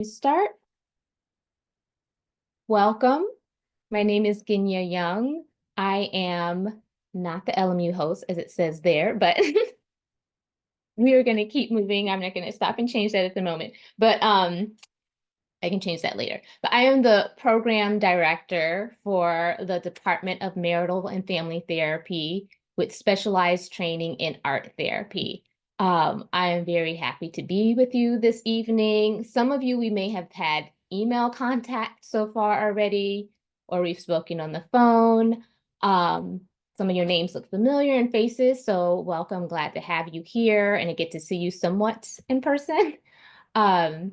Start. Welcome. My name is Ginya Young. I am not the LMU host, as it says there, but we are going to keep moving. I'm not going to stop and change that at the moment, but I can change that later. But I am the program director for the Department of Marital and Family Therapy with specialized training in art therapy. I am very happy to be with you this evening. Some of you we may have had email contact so far already, or we've spoken on the phone. Some of your names look familiar and faces, so welcome. Glad to have you here and I get to see you somewhat in person. Um,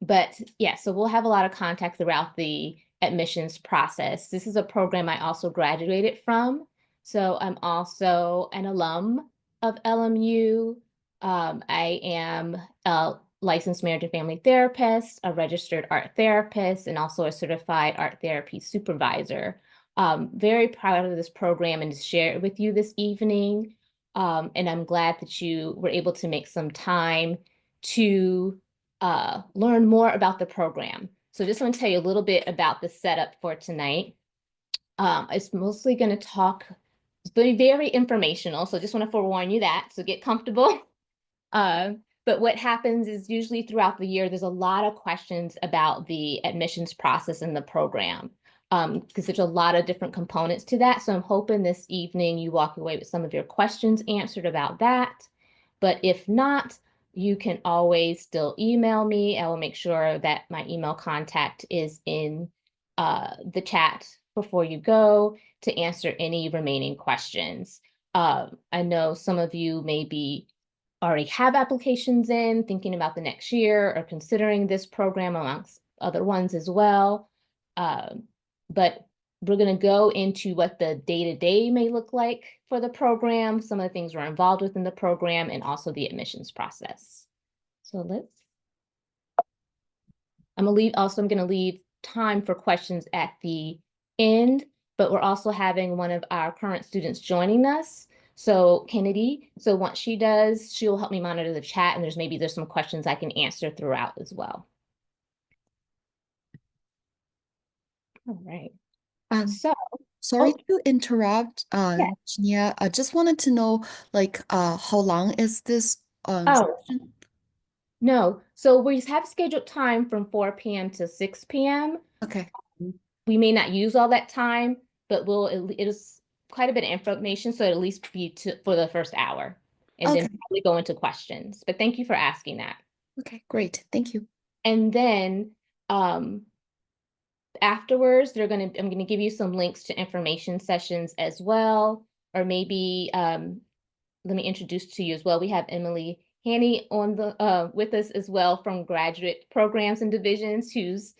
but yeah, so we'll have a lot of contact throughout the admissions process. This is a program I also graduated from. So I'm also an alum of LMU. I am a licensed marriage and family therapist, a registered art therapist, and also a certified art therapy supervisor. Very proud of this program and to share it with you this evening. And I'm glad that you were able to make some time to learn more about the program. So just want to tell you a little bit about the setup for tonight. It's mostly going to talk, it's going to be very informational. So just want to forewarn you that, so get comfortable. Uh, but what happens is usually throughout the year, there's a lot of questions about the admissions process in the program because there's a lot of different components to that. So I'm hoping this evening you walk away with some of your questions answered about that. But if not, you can always still email me. I will make sure that my email contact is in the chat before you go to answer any remaining questions. I know some of you may be already have applications in, thinking about the next year or considering this program amongst other ones as well. But we're going to go into what the day-to-day may look like for the program, some of the things we're involved with in the program, and also the admissions process. So I'm going to leave time for questions at the end, but we're also having one of our current students joining us. So Kennedy, so once she does, she'll help me monitor the chat and there's some questions I can answer throughout as well. All right. Um, So, Sorry oh, to interrupt, yeah. Jania. I just wanted to know, how long is this Oh, session? no. So we have scheduled time from 4 p.m. to 6 p.m. Okay, We may not use all that time, but it is quite a bit of information, so at least be for the first hour, and then okay, probably go into questions. But thank you for asking that. okay, great. Thank you. And then um, afterwards, I'm gonna give you some links to information sessions as well, or maybe let me introduce to you as well. We have Emily Haney on the with us as well from graduate programs and divisions, who's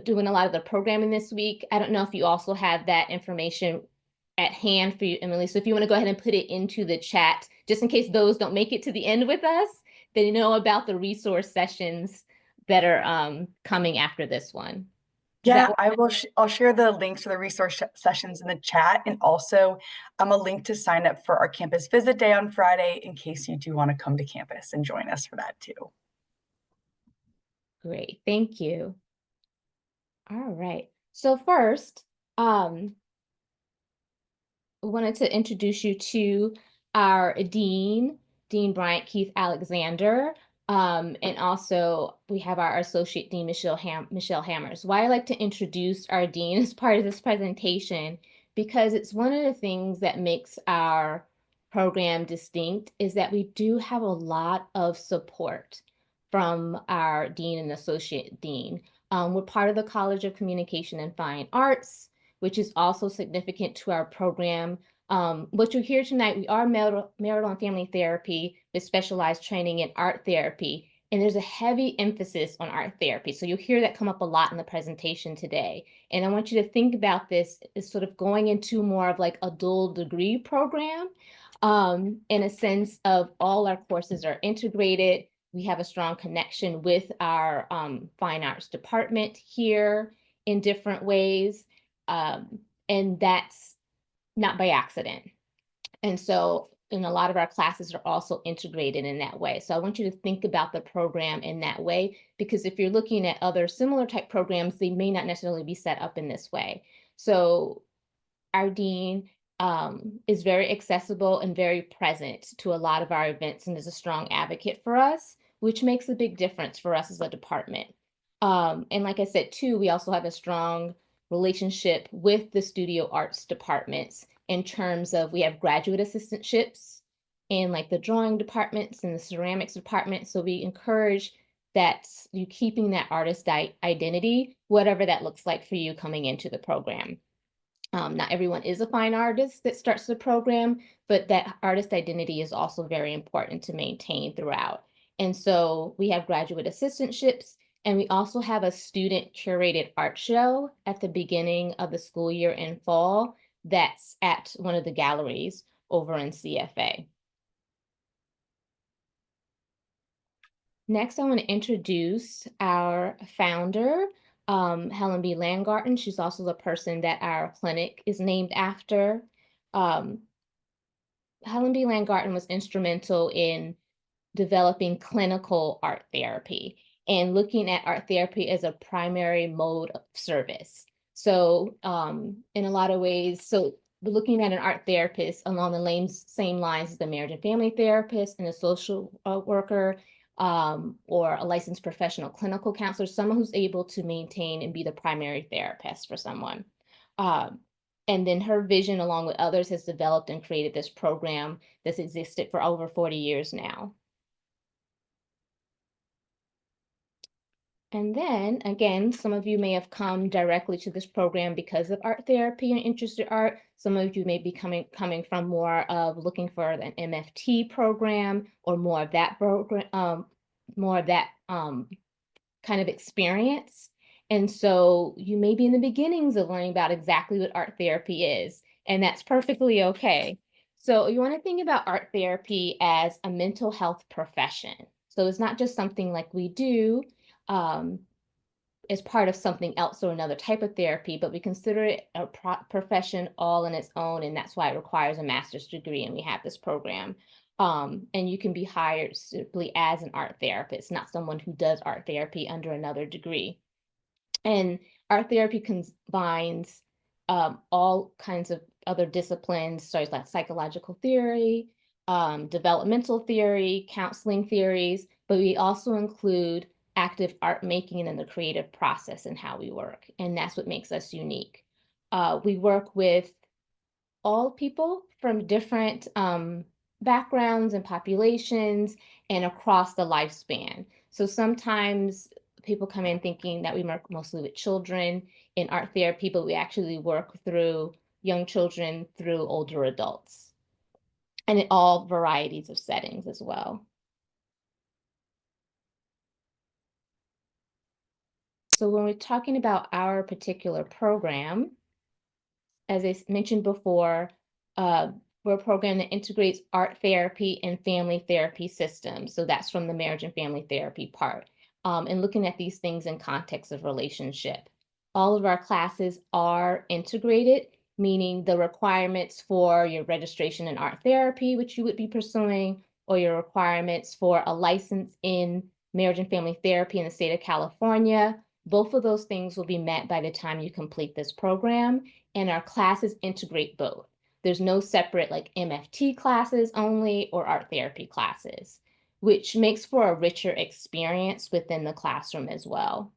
doing a lot of the programming this week. I don't know if you also have that information at hand for you, Emily. So if you want to go ahead and put it into the chat, just in case those don't make it to the end with us, they know about the resource sessions that are coming after this one. Does that Yeah, work? I'll share the links to the resource sessions in the chat and also a link to sign up for our campus visit day on Friday in case you do want to come to campus and join us for that too. Great, thank you. All right. So first, wanted to introduce you to our dean, Dean Bryant Keith Alexander. And also we have our associate dean, Michelle Hammers. Why I like to introduce our dean as part of this presentation, because it's one of the things that makes our program distinct is that we do have a lot of support from our dean and associate dean. We're part of the College of Communication and Fine Arts, which is also significant to our program. What you're here tonight, we are marital and family therapy with specialized training in art therapy. And there's a heavy emphasis on art therapy. So you'll hear that come up a lot in the presentation today. And I want you to think about this as sort of going into more of like a dual degree program, in a sense of all our courses are integrated. We have a strong connection with our fine arts department here in different ways. And that's not by accident. And so and a lot of our classes are also integrated in that way. So I want you to think about the program in that way, because if you're looking at other similar type programs, they may not necessarily be set up in this way. So our dean is very accessible and very present to a lot of our events and is a strong advocate for us, which makes a big difference for us as a department. And like I said, too, we also have a strong relationship with the studio arts departments in terms of we have graduate assistantships in like the drawing departments and the ceramics department. So we encourage that you keeping that artist identity, whatever that looks like for you coming into the program. Not everyone is a fine artist that starts the program, but that artist identity is also very important to maintain throughout. And so we have graduate assistantships, and we also have a student curated art show at the beginning of the school year in fall that's at one of the galleries over in CFA. Next, I want to introduce our founder, Helen B. Landgarten. She's also the person that our clinic is named after. Um, Helen B. Landgarten was instrumental in developing clinical art therapy and looking at art therapy as a primary mode of service. So in a lot of ways, so looking at an art therapist along the same lines as the marriage and family therapist and a social worker or a licensed professional clinical counselor, someone who's able to maintain and be the primary therapist for someone. Um, and then her vision, along with others, has developed and created this program that's existed for over 40 years now. And then again, some of you may have come directly to this program because of art therapy and interested art. Some of you may be coming from more of looking for an MFT program or more of that program, kind of experience. And so you may be in the beginnings of learning about exactly what art therapy is, and that's perfectly okay. So you want to think about art therapy as a mental health profession. So it's not just something like we do um, as part of something else or another type of therapy, but we consider it a profession all in its own, and that's why it requires a master's degree, and we have this program. And you can be hired simply as an art therapist, not someone who does art therapy under another degree. And art therapy combines all kinds of other disciplines, such like psychological theory, developmental theory, counseling theories, but we also include active art making and the creative process and how we work. And that's what makes us unique. We work with all people from different backgrounds and populations and across the lifespan. So sometimes people come in thinking that we work mostly with children in art therapy, but we actually work through young children through older adults and in all varieties of settings as well. So when we're talking about our particular program, as I mentioned before, uh, we're a program that integrates art therapy and family therapy systems. So that's from the marriage and family therapy part, and looking at these things in context of relationship. All of our classes are integrated, meaning the requirements for your registration in art therapy, which you would be pursuing, or your requirements for a license in marriage and family therapy in the state of California. Both of those things will be met by the time you complete this program, and our classes integrate both. There's no separate like MFT classes only or art therapy classes, which makes for a richer experience within the classroom as well.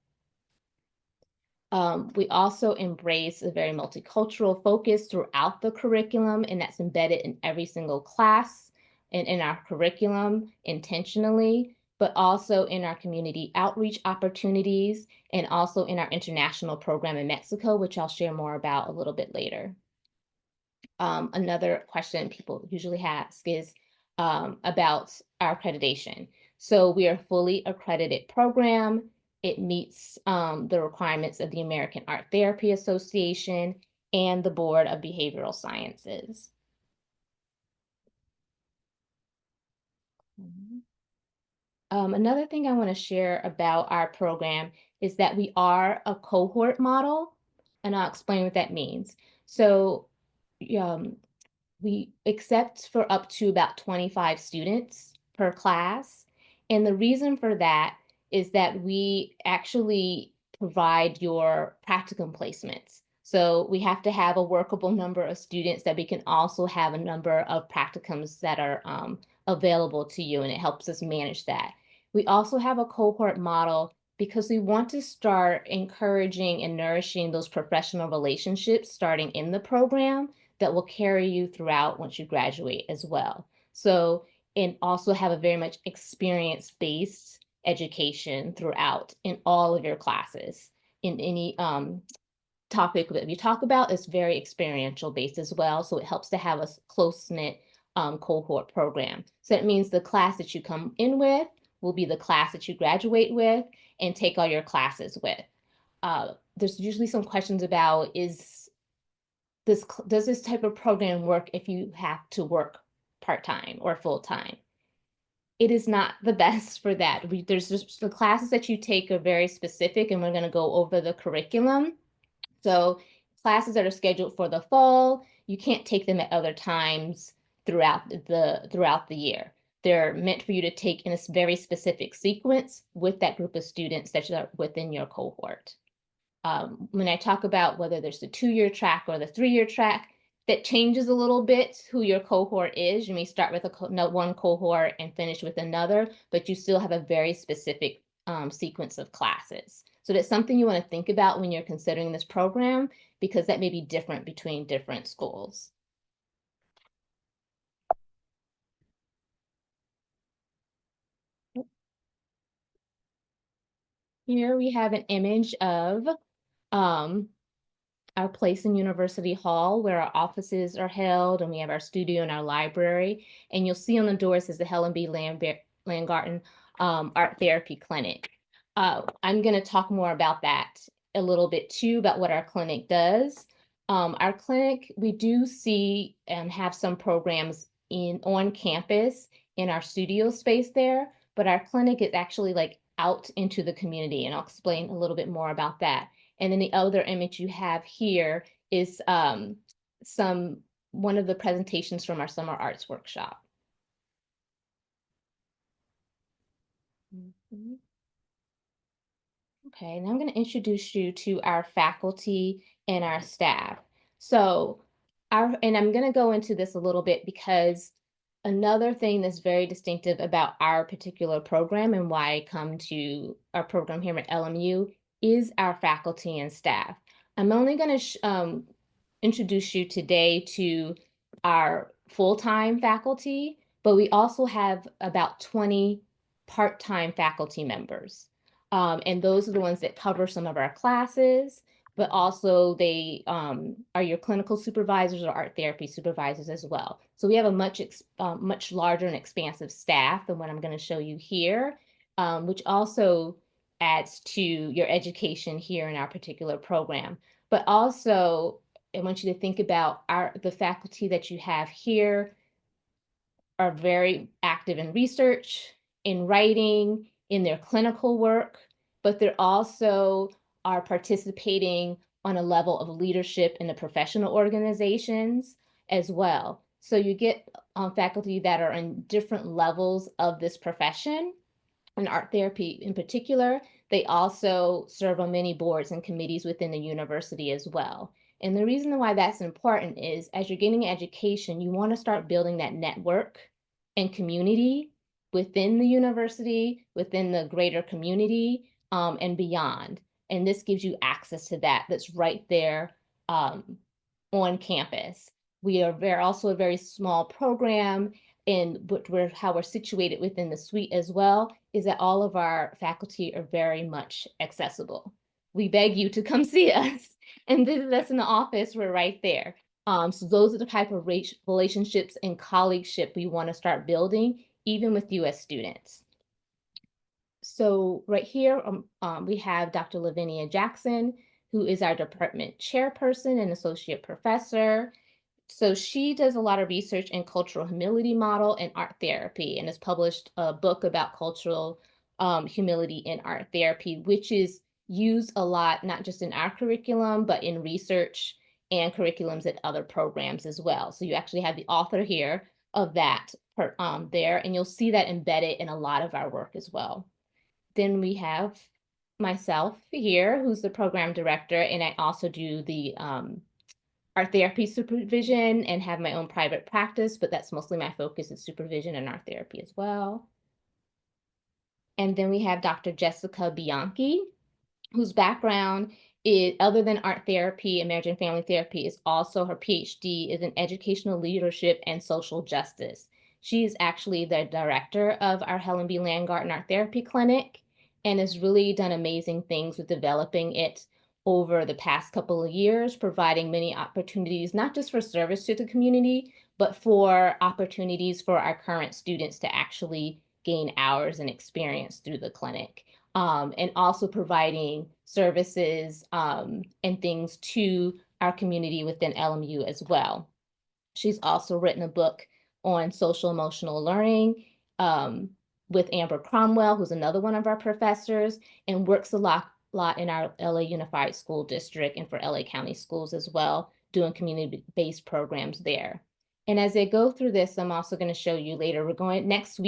We also embrace a very multicultural focus throughout the curriculum, and that's embedded in every single class and in our curriculum intentionally, but also in our community outreach opportunities and also in our international program in Mexico, which I'll share more about a little bit later. Another question people usually ask is about our accreditation. So we are a fully accredited program. It meets the requirements of the American Art Therapy Association and the Board of Behavioral Sciences. Another thing I want to share about our program is that we are a cohort model, and I'll explain what that means. So we accept for up to about 25 students per class. And the reason for that is that we actually provide your practicum placements. So we have to have a workable number of students that we can also have a number of practicums that are available to you, and it helps us manage that. We also have a cohort model because we want to start encouraging and nourishing those professional relationships starting in the program that will carry you throughout once you graduate as well. So, and also have a very much experience-based education throughout in all of your classes. In any topic that we talk about is very experiential based as well. So it helps to have a close-knit cohort program. So it means the class that you come in with will be the class that you graduate with and take all your classes with. There's usually some questions about does this type of program work if you have to work part-time or full-time? It is not the best for that. There's just the classes that you take are very specific, and we're going to go over the curriculum. So classes that are scheduled for the fall, you can't take them at other times throughout the year. They're meant for you to take in a very specific sequence with that group of students that are within your cohort. When I talk about whether there's the 2-year track or the 3-year track, that changes a little bit who your cohort is. You may start with one cohort and finish with another, but you still have a very specific sequence of classes. So that's something you want to think about when you're considering this program, because that may be different between different schools. Here we have an image of um, our place in University Hall where our offices are held, and we have our studio and our library. And you'll see on the door it says the Helen B. Landgarten Art Therapy Clinic. I'm going to talk more about that a little bit too, about what our clinic does. Our clinic, we do see and have some programs on campus in our studio space there, but our clinic is actually like out into the community, and I'll explain a little bit more about that. And then the other image you have here is one of the presentations from our summer arts workshop. Mhm. Okay, now I'm going to introduce you to our faculty and our staff. So and I'm going to go into this a little bit because another thing that's very distinctive about our particular program and why I come to our program here at LMU is our faculty and staff. I'm only going to introduce you today to our full-time faculty, but we also have about 20 part-time faculty members. And those are the ones that cover some of our classes, but also they are your clinical supervisors or art therapy supervisors as well. So we have a much larger and expansive staff than what I'm going to show you here, which also adds to your education here in our particular program. But also, I want you to think about the faculty that you have here are very active in research, in writing, in their clinical work, but they're also are participating on a level of leadership in the professional organizations as well. So you get faculty that are in different levels of this profession, and art therapy in particular. They also serve on many boards and committees within the university as well. And the reason why that's important is as you're getting education, you want to start building that network and community within the university, within the greater community, and beyond. And this gives you access to that that's right there on campus. We are also a very small program, and how we're situated within the suite as well is that all of our faculty are very much accessible. We beg you to come see us and visit us in the office. We're right there. So those are the type of relationships and colleagueship we want to start building, even with US students. So right here, we have Dr. Lavinia Jackson, who is our department chairperson and associate professor. So she does a lot of research in cultural humility model and art therapy, and has published a book about cultural humility in art therapy, which is used a lot, not just in our curriculum, but in research and curriculums and other programs as well. So you actually have the author here of that there, and you'll see that embedded in a lot of our work as well. Then we have myself here, who's the program director, and I also do the art therapy supervision and have my own private practice, but that's mostly my focus is supervision and art therapy as well. And then we have Dr. Jessica Bianchi, whose background is, other than art therapy and marriage and family therapy, is also her PhD is in educational leadership and social justice. She is actually the director of our Helen B. Landgarten Art Therapy Clinic and has really done amazing things with developing it over the past couple of years, providing many opportunities, not just for service to the community, but for opportunities for our current students to actually gain hours and experience through the clinic. And also providing services and things to our community within LMU as well. She's also written a book on social emotional learning with Amber Cromwell, who's another one of our professors, and works a lot in our LA Unified School District and for LA County Schools as well, doing community-based programs there. And as I go through this, I'm also going to show you later, we're going next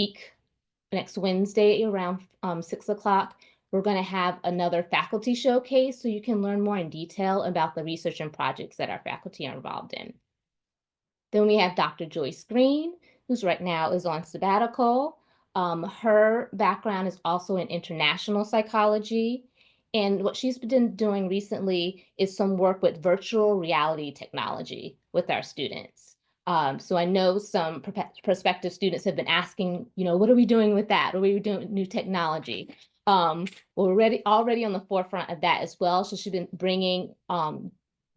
Wednesday around 6 o'clock, we're going to have another faculty showcase so you can learn more in detail about the research and projects that our faculty are involved in. Then we have Dr. Joyce Green, who's right now is on sabbatical. Her background is also in international psychology. And what she's been doing recently is some work with virtual reality technology with our students. So I know some prospective students have been asking, what are we doing with that? What are we doing with new technology? We're already on the forefront of that as well. So she's been bringing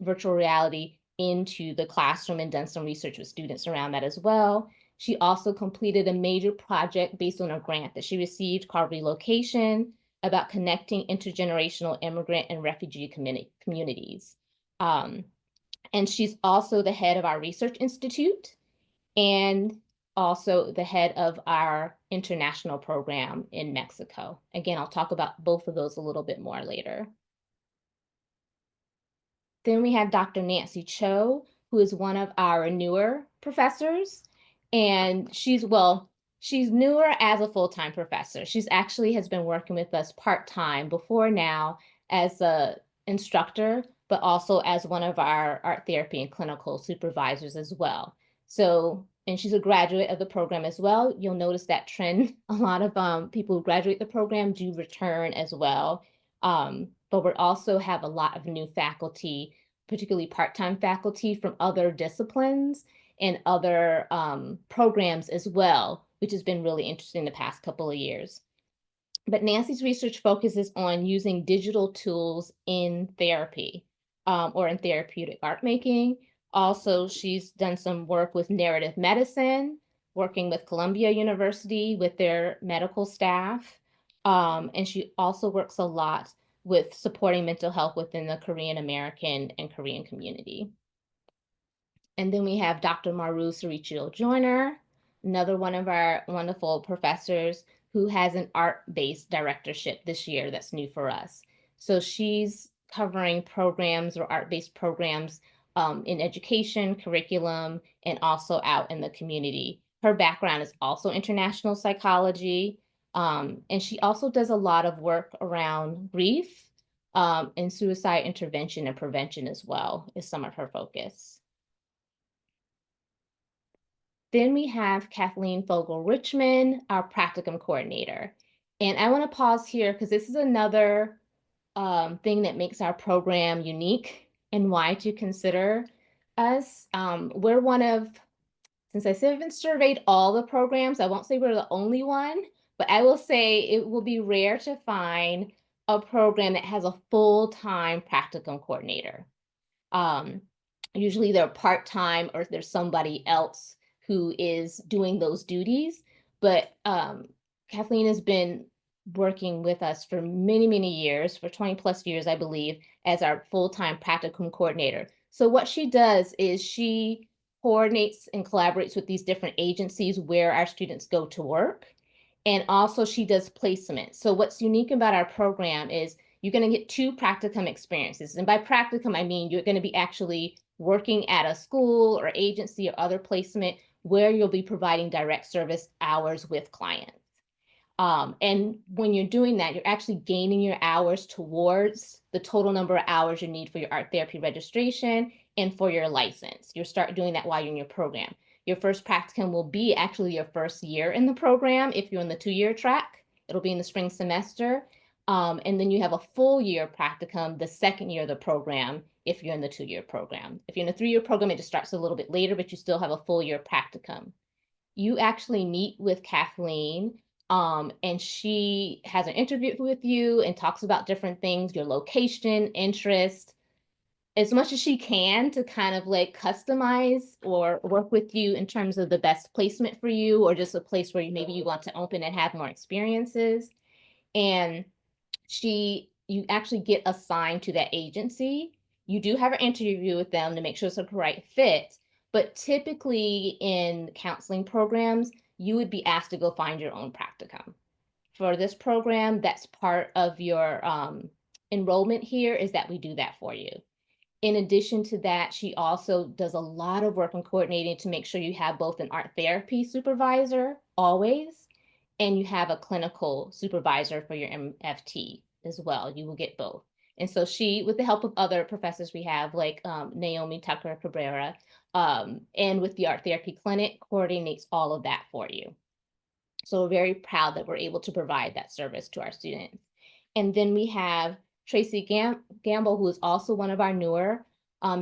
virtual reality into the classroom and done some research with students around that as well. She also completed a major project based on a grant that she received called Relocation, about connecting intergenerational immigrant and refugee communities. And she's also the head of our research institute and also the head of our international program in Mexico. Again, I'll talk about both of those a little bit more later. Then we have Dr. Nancy Cho, who is one of our newer professors. And she's newer as a full-time professor. She's actually has been working with us part-time before now as a instructor, but also as one of our art therapy and clinical supervisors as well. So, and she's a graduate of the program as well. You'll notice that trend. A lot of people who graduate the program do return as well. But we also have a lot of new faculty, particularly part-time faculty from other disciplines and other programs as well, which has been really interesting the past couple of years. But Nancy's research focuses on using digital tools in therapy or in therapeutic art making. Also, she's done some work with narrative medicine, working with Columbia University with their medical staff. And she also works a lot with supporting mental health within the Korean American and Korean community. And then we have Dr. Maru Sarichil Joyner, another one of our wonderful professors who has an art-based directorship this year that's new for us. So she's covering programs or art-based programs in education, curriculum, and also out in the community. Her background is also international psychology, and she also does a lot of work around grief and suicide intervention and prevention as well, is some of her focus. Then we have Kathleen Fogel-Richmond, our practicum coordinator. And I want to pause here because this is another thing that makes our program unique and why to consider us. We're one of, since I haven't surveyed all the programs, I won't say we're the only one, but I will say it will be rare to find a program that has a full-time practicum coordinator. Usually they're part-time or there's somebody else who is doing those duties. But Kathleen has been working with us for many, many years, for 20 plus years, I believe, as our full-time practicum coordinator. So what she does is she coordinates and collaborates with these different agencies where our students go to work. And also she does placement. So what's unique about our program is you're going to get 2 practicum experiences. And by practicum, I mean you're going to be actually working at a school or agency or other placement where you'll be providing direct service hours with clients. And when you're doing that, you're actually gaining your hours towards the total number of hours you need for your art therapy registration and for your license. You'll start doing that while you're in your program. Your first practicum will be actually your first year in the program if you're in the 2-year track. It'll be in the spring semester. And then you have a full year practicum the second year of the program if you're in the 2-year program. If you're in a 3-year program, it just starts a little bit later, but you still have a full year practicum. You actually meet with Kathleen, and she has an interview with you and talks about different things, your location, interest, as much as she can to kind of like customize or work with you in terms of the best placement for you, or just a place where maybe you want to open and have more experiences. And you actually get assigned to that agency. You do have an interview with them to make sure it's a right fit, but typically in counseling programs, you would be asked to go find your own practicum. For this program, that's part of your enrollment here, is that we do that for you. In addition to that, she also does a lot of work in coordinating to make sure you have both an art therapy supervisor always, and you have a clinical supervisor for your MFT as well. You will get both. And so she, with the help of other professors we have, like Naomi Tucker Cabrera, and with the art therapy clinic, coordinates all of that for you. So we're very proud that we're able to provide that service to our students. And then we have Tracy Gamble, who is also one of our newer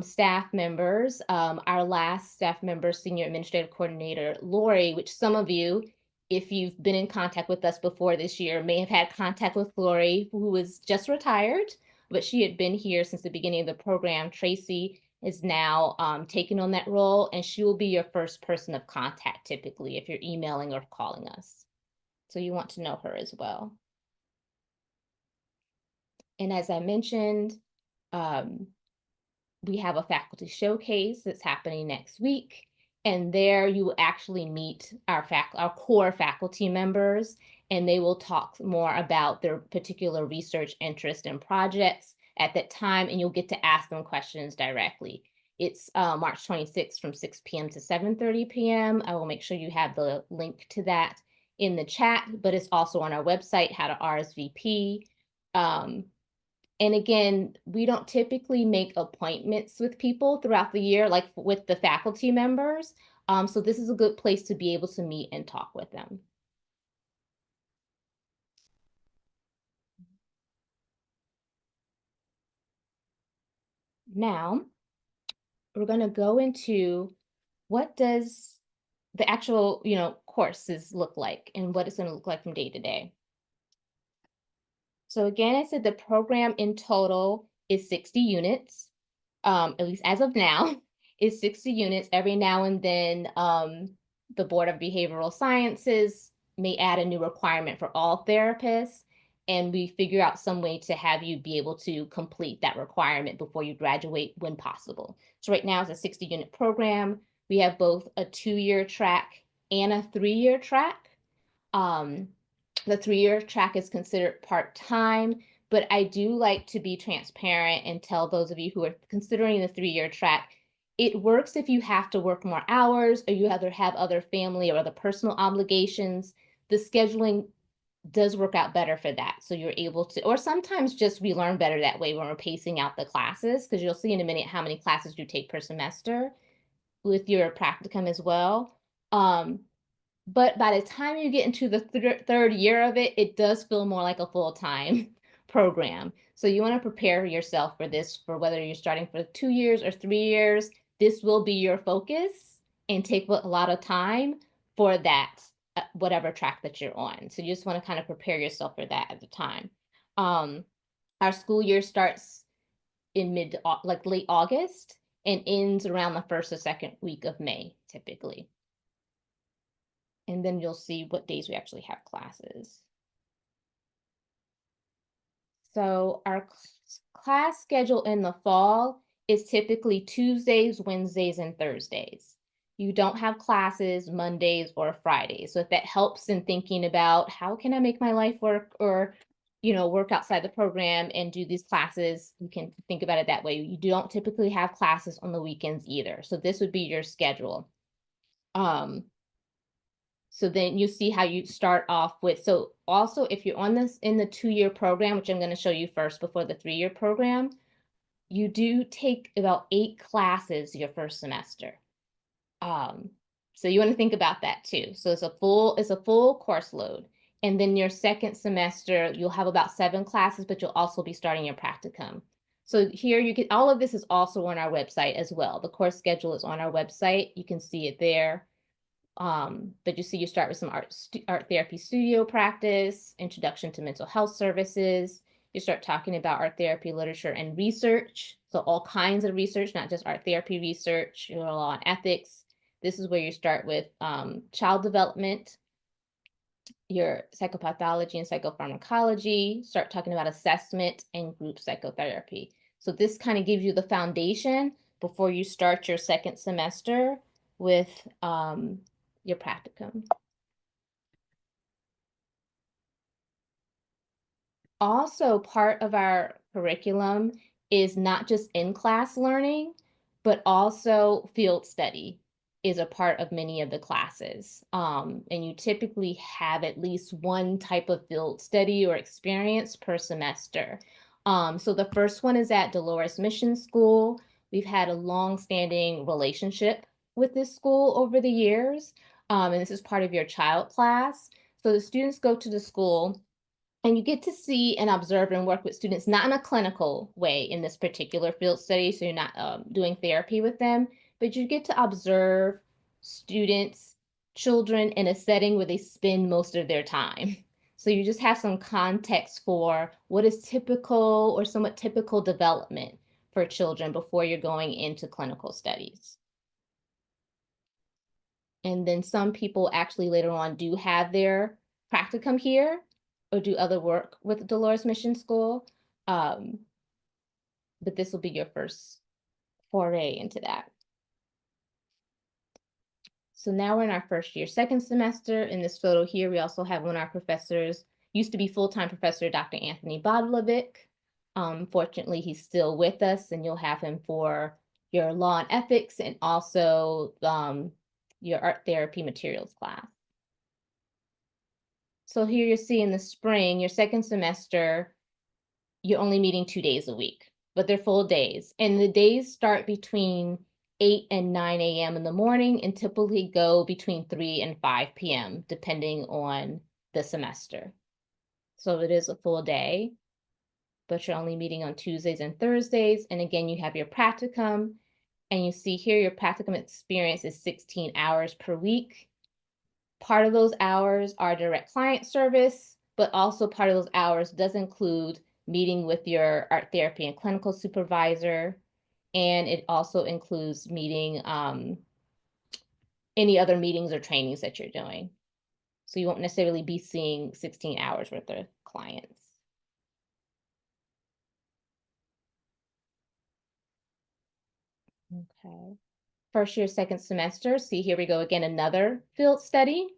staff members. Our last staff member, Senior Administrative Coordinator, Lori, which some of you, if you've been in contact with us before this year, may have had contact with Lori, who was just retired, but she had been here since the beginning of the program. Tracy is now taking on that role, and she will be your first person of contact typically if you're emailing or calling us. So you want to know her as well. And as I mentioned, we have a faculty showcase that's happening next week. And there you will actually meet our core faculty members, and they will talk more about their particular research interest and projects at that time, and you'll get to ask them questions directly. It's March 26th from 6 p.m. to 7:30 p.m. I will make sure you have the link to that in the chat, but it's also on our website, how to RSVP. And again, we don't typically make appointments with people throughout the year, like with the faculty members. So this is a good place to be able to meet and talk with them. Now, we're going to go into what does the actual, courses look like and what it's going to look like from day to day. So again, I said the program in total is 60 units, at least as of now, is 60 units. Every now and then, the Board of Behavioral Sciences may add a new requirement for all therapists, and we figure out some way to have you be able to complete that requirement before you graduate when possible. So right now it's a 60-unit program. We have both a 2-year track and a 3-year track. The 3-year track is considered part-time, but I do like to be transparent and tell those of you who are considering the 3-year track, it works if you have to work more hours or you either have other family or other personal obligations. The scheduling does work out better for that. So you're able to, or sometimes just we learn better that way when we're pacing out the classes, because you'll see in a minute how many classes you take per semester with your practicum as well. But by the time you get into the third year of it, it does feel more like a full-time program. So you want to prepare yourself for this, for whether you're starting for 2 years or 3 years. This will be your focus and take a lot of time for that, whatever track that you're on. So you just want to kind of prepare yourself for that at the time. Our school year starts in late August and ends around the first or second week of May, typically. And then you'll see what days we actually have classes. So our class schedule in the fall is typically Tuesdays, Wednesdays, and Thursdays. You don't have classes Mondays or Fridays. So if that helps in thinking about how can I make my life work or work outside the program and do these classes, you can think about it that way. You don't typically have classes on the weekends either. So this would be your schedule. So then you see how you start off with, so also if you're on this in the 2-year program, which I'm going to show you first before the 3-year program, you do take about 8 classes your first semester. So you want to think about that too. So it's a full course load. And then your second semester, you'll have about 7 classes, but you'll also be starting your practicum. So here you get, all of this is also on our website as well. The course schedule is on our website. You can see it there. But you see, you start with some art therapy studio practice, introduction to mental health services. You start talking about art therapy literature and research. So all kinds of research, not just art therapy research, your law and ethics. This is where you start with child development, your psychopathology and psychopharmacology, start talking about assessment and group psychotherapy. So this kind of gives you the foundation before you start your second semester with your practicum. Also, part of our curriculum is not just in-class learning, but also field study is a part of many of the classes. And you typically have at least one type of field study or experience per semester. So the first one is at Dolores Mission School. We've had a long-standing relationship with this school over the years. And this is part of your child class. So the students go to the school and you get to see and observe and work with students, not in a clinical way in this particular field study, so you're not doing therapy with them, but you get to observe students, children in a setting where they spend most of their time. So you just have some context for what is typical or somewhat typical development for children before you're going into clinical studies. And then some people actually later on do have their practicum here or do other work with Dolores Mission School. But this will be your first foray into that. So now we're in our first year, second semester. In this photo here, we also have one of our professors, used to be full-time professor, Dr. Anthony Bodlovic. Fortunately, he's still with us, and you'll have him for your law and ethics and also your art therapy materials class. So here you see in the spring, your second semester, you're only meeting 2 days a week, but they're full days. And the days start between 8 and 9 a.m. in the morning and typically go between 3 and 5 p.m., depending on the semester. So it is a full day, but you're only meeting on Tuesdays and Thursdays. And again, you have your practicum, and you see here your practicum experience is 16 hours per week. Part of those hours are direct client service, but also part of those hours does include meeting with your art therapy and clinical supervisor. And it also includes meeting any other meetings or trainings that you're doing. So you won't necessarily be seeing 16 hours worth of clients. Okay. First year, second semester. See, here we go again, another field study.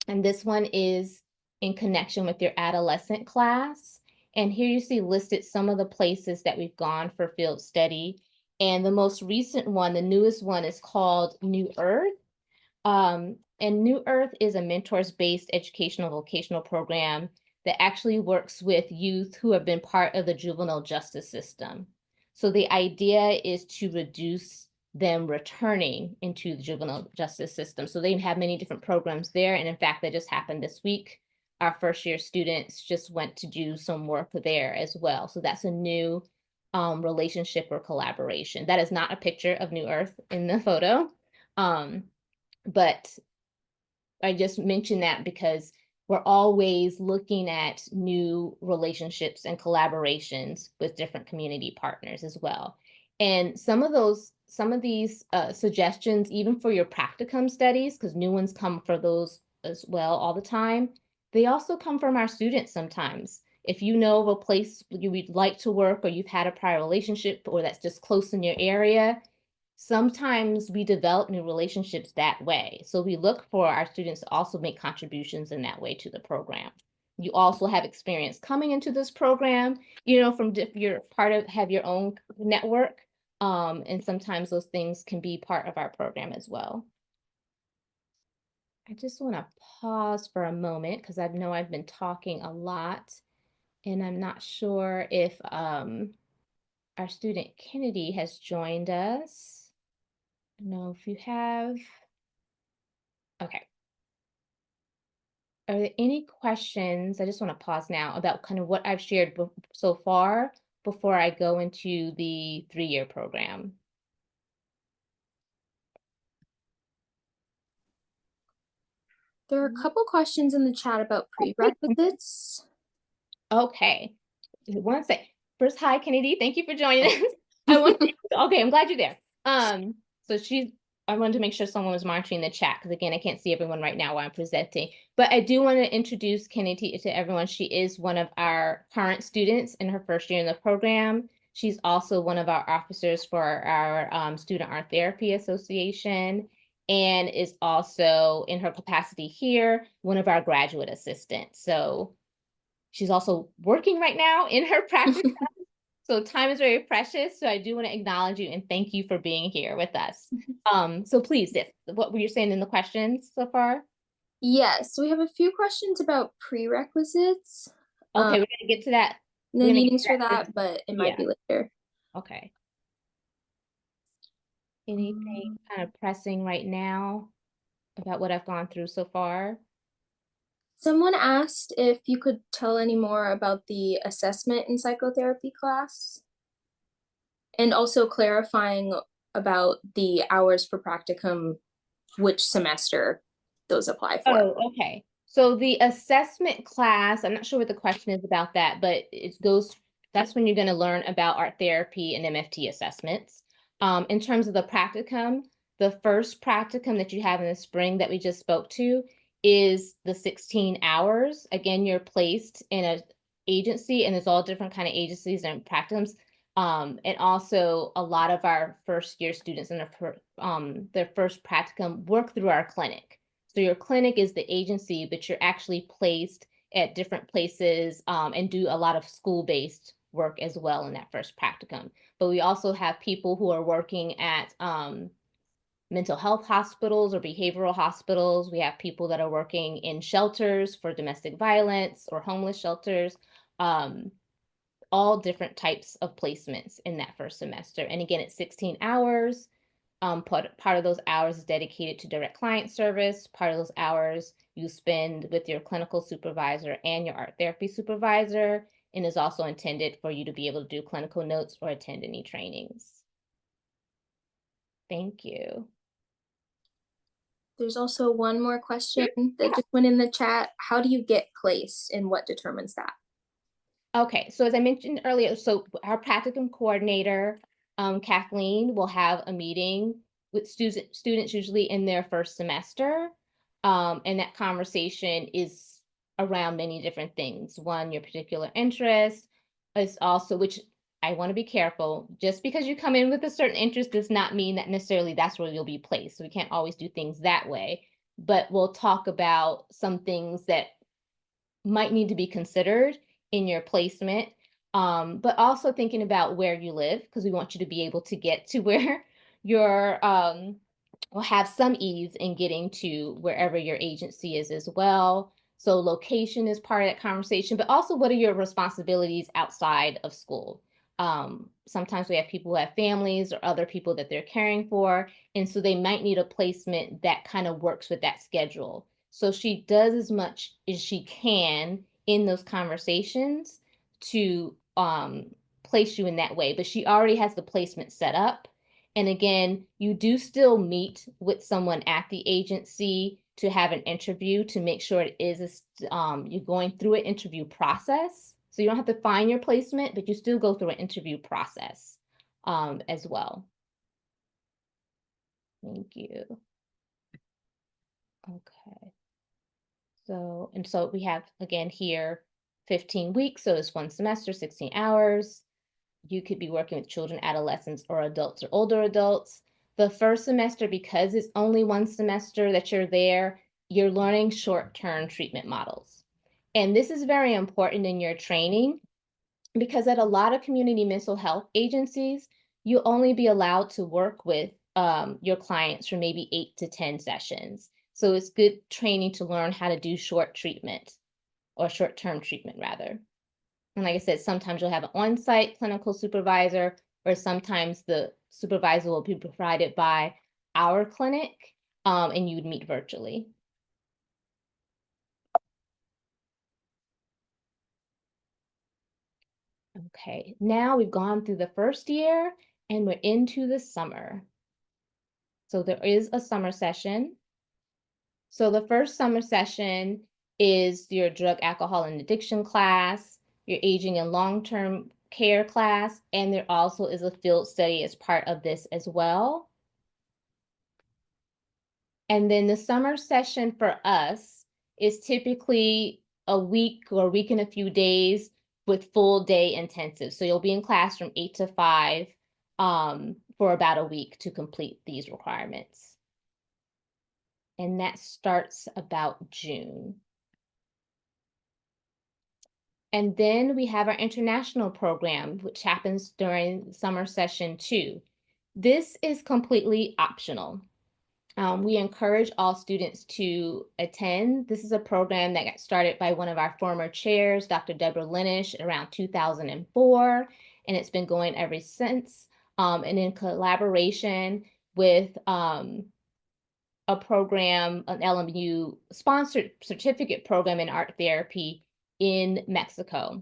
And this one is in connection with your adolescent class. And here you see listed some of the places that we've gone for field study. And the most recent one, the newest one, is called New Earth. And New Earth is a mentors-based educational vocational program that actually works with youth who have been part of the juvenile justice system. So the idea is to reduce them returning into the juvenile justice system. So they have many different programs there. And in fact, that just happened this week. Our first year students just went to do some work there as well. So that's a new relationship or collaboration. That is not a picture of New Earth in the photo. But I just mentioned that because we're always looking at new relationships and collaborations with different community partners as well. And some of these suggestions, even for your practicum studies, because new ones come for those as well all the time, they also come from our students sometimes. If you know of a place you would like to work or you've had a prior relationship or that's just close in your area, sometimes we develop new relationships that way. So we look for our students to also make contributions in that way to the program. you also have experience coming into this program, you know, from you're part of, have your own network. And sometimes those things can be part of our program as well. I just want to pause for a moment because I know I've been talking a lot and I'm not sure if our student Kennedy has joined us. No, if you have. Okay. Are there any questions? I just want to pause now about kind of what I've shared so far before I go into the 3-year program. There are a couple questions in the chat about prerequisites. Okay. One sec. First, hi, Kennedy. Thank you for joining us. I want okay, I'm glad you're there. So I wanted to make sure someone was monitoring the chat because again, I can't see everyone right now while I'm presenting. But I do want to introduce Kennedy to everyone. She is one of our current students in her first year in the program. She's also one of our officers for our Student Art Therapy Association and is also in her capacity here, one of our graduate assistants. So she's also working right now in her practice. So time is very precious. So I do want to acknowledge you and thank you for being here with us. So please, yes, what were you saying in the questions so far? Yes, we have a few questions about prerequisites. Okay, we're gonna get to that. The meetings for that, but it might be later. Okay. Anything kind of pressing right now about what I've gone through so far? Someone asked if you could tell any more about the assessment in psychotherapy class and also clarifying about the hours for practicum, which semester those apply for. Oh, okay. So the assessment class, I'm not sure what the question is about that, but that's when you're going to learn about art therapy and MFT assessments. In terms of the practicum, the first practicum that you have in the spring that we just spoke to is the 16 hours. Again, you're placed in an agency, and there's all different kind of agencies and practicums. And also a lot of our first year students in their first practicum work through our clinic. So your clinic is the agency, but you're actually placed at different places and do a lot of school-based work as well in that first practicum. But we also have people who are working at mental health hospitals or behavioral hospitals. We have people that are working in shelters for domestic violence or homeless shelters. All different types of placements in that first semester. And again, it's 16 hours. Part of those hours is dedicated to direct client service. Part of those hours you spend with your clinical supervisor and your art therapy supervisor, and is also intended for you to be able to do clinical notes or attend any trainings. Thank you. There's also one more question that just went in the chat. How do you get placed and what determines that? Okay, so as I mentioned earlier, so our practicum coordinator, Kathleen, will have a meeting with students usually in their first semester. And that conversation is around many different things. One, your particular interest is also, which I want to be careful, just because you come in with a certain interest does not mean that necessarily that's where you'll be placed. So we can't always do things that way, but we'll talk about some things that might need to be considered in your placement, but also thinking about where you live, because we want you to be able to get to where your will have some ease in getting to wherever your agency is as well. So location is part of that conversation, but also what are your responsibilities outside of school? Sometimes we have people who have families or other people that they're caring for, and so they might need a placement that kind of works with that schedule. So she does as much as she can in those conversations to place you in that way, but she already has the placement set up. And again, you do still meet with someone at the agency to have an interview to make sure it is you're going through an interview process. So you don't have to find your placement, but you still go through an interview process as well. Thank you. Okay. So we have, again, here 15 weeks. So it's one semester, 16 hours. You could be working with children, adolescents, or adults or older adults. The first semester, because it's only one semester that you're there, you're learning short-term treatment models. And this is very important in your training because at a lot of community mental health agencies, you'll only be allowed to work with your clients for maybe 8 to 10 sessions. So it's good training to learn how to do short treatment or short-term treatment rather. And like I said, sometimes you'll have an on-site clinical supervisor, or sometimes the supervisor will be provided by our clinic, and you would meet virtually. Okay, now we've gone through the first year and we're into the summer. So there is a summer session. So the first summer session is your drug, alcohol, and addiction class, your aging and long-term care class, and there also is a field study as part of this as well. And then the summer session for us is typically a week or a week and a few days with full day intensive. So you'll be in class from 8 to 5 for about a week to complete these requirements. And that starts about June. And then we have our international program, which happens during summer session 2. This is completely optional. We encourage all students to attend. This is a program that got started by one of our former chairs, Dr. Deborah Linish, around 2004, and it's been going ever since. And in collaboration with a program, an LMU sponsored certificate program in art therapy in Mexico.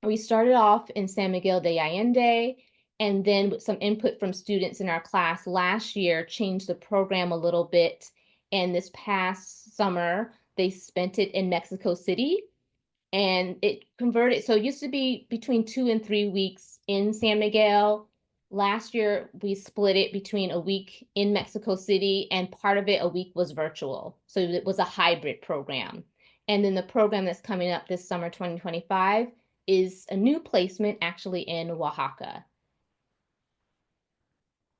We started off in San Miguel de Allende, and then with some input from students in our class last year, changed the program a little bit. And this past summer, they spent it in Mexico City, and it converted. So it used to be between 2 and 3 weeks in San Miguel. Last year, we split it between a week in Mexico City, and part of it, a week was virtual. So it was a hybrid program. And then the program that's coming up this summer, 2025, is a new placement actually in Oaxaca.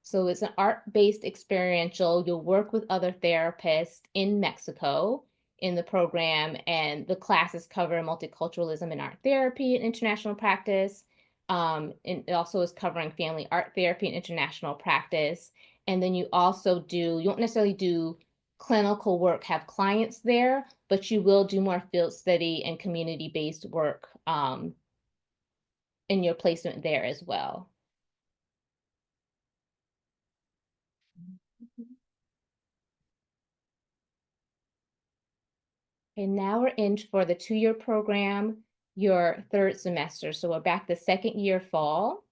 So it's an art-based experiential. You'll work with other therapists in Mexico in the program, and the classes cover multiculturalism in art therapy and international practice. And it also is covering family art therapy and international practice. And then you also do, you don't necessarily do clinical work, have clients there, but you will do more field study and community-based work in your placement there as well. And now we're in for the 2-year program, your 3rd semester. So we're back the 2nd year fall.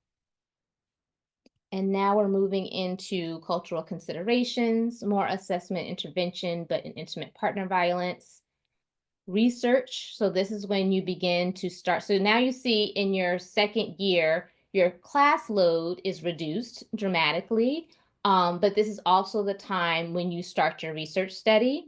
And now we're moving into cultural considerations, more assessment intervention, but in intimate partner violence. Research, so this is when you begin to start. So now you see in your 2nd year, your class load is reduced dramatically, but this is also the time when you start your research study.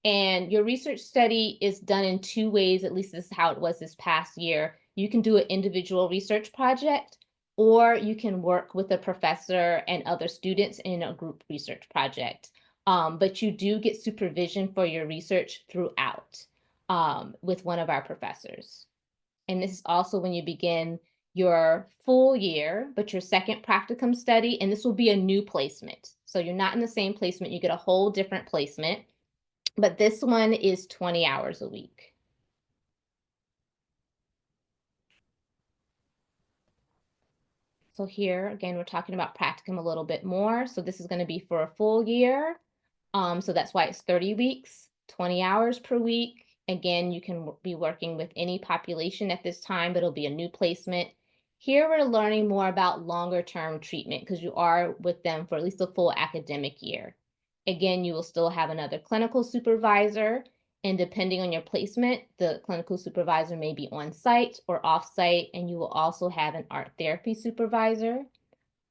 And your research study is done in 2 ways, at least this is how it was this past year. You can do an individual research project, or you can work with a professor and other students in a group research project. But you do get supervision for your research throughout with one of our professors. And this is also when you begin your full year, but your 2nd practicum study, and this will be a new placement. So you're not in the same placement, you get a whole different placement. But this one is 20 hours a week. So here, again, we're talking about practicum a little bit more. So this is going to be for a full year. So that's why it's 30 weeks, 20 hours per week. Again, you can be working with any population at this time, but it'll be a new placement. Here we're learning more about longer term treatment because you are with them for at least a full academic year. Again, you will still have another clinical supervisor, and depending on your placement, the clinical supervisor may be on site or off site, and you will also have an art therapy supervisor.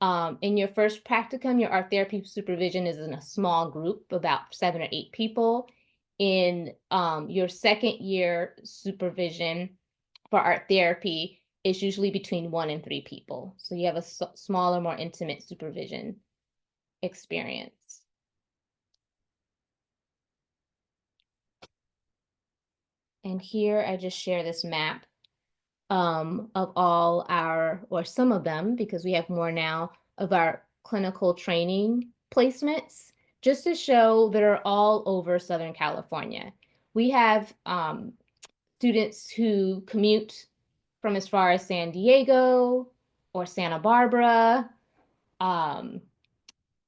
In your first practicum, your art therapy supervision is in a small group, about 7 or 8 people. In your 2nd year supervision for art therapy is usually between 1 and 3 people. So you have a smaller, more intimate supervision experience. And here I just share this map of all our, or some of them, because we have more now, of our clinical training placements, just to show that are all over Southern California. We have students who commute from as far as San Diego or Santa Barbara, um,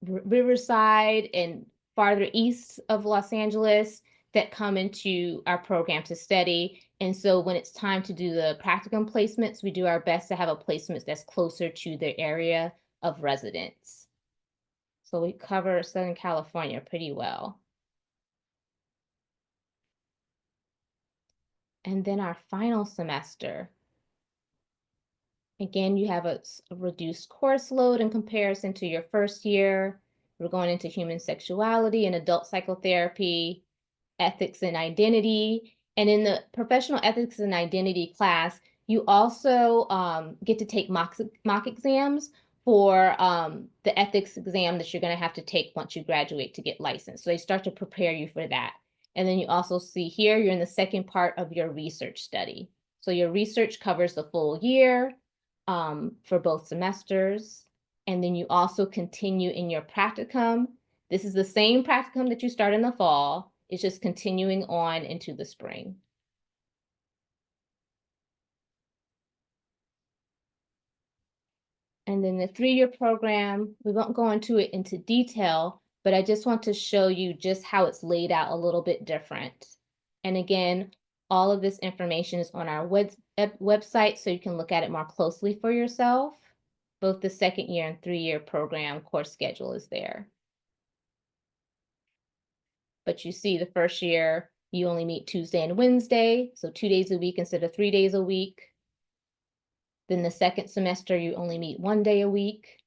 Riverside, and farther east of Los Angeles that come into our program to study. And so when it's time to do the practicum placements, we do our best to have a placement that's closer to their area of residence. So we cover Southern California pretty well. And then our final semester, again, you have a reduced course load in comparison to your first year. We're going into human sexuality and adult psychotherapy, ethics and identity. And in the professional ethics and identity class, you also get to take mock exams for the ethics exam that you're going to have to take once you graduate to get licensed. So they start to prepare you for that. And then you also see here, you're in the second part of your research study. So your research covers the full year for both semesters. And then you also continue in your practicum. This is the same practicum that you start in the fall. It's just continuing on into the spring. And then the 3-year program, we won't go into it into detail, but I just want to show you just how it's laid out a little bit different. And again, all of this information is on our website, so you can look at it more closely for yourself. Both the 2nd year and 3-year program course schedule is there. But you see the first year, you only meet Tuesday and Wednesday, so 2 days a week instead of 3 days a week. Then the second semester, you only meet 1 day a week.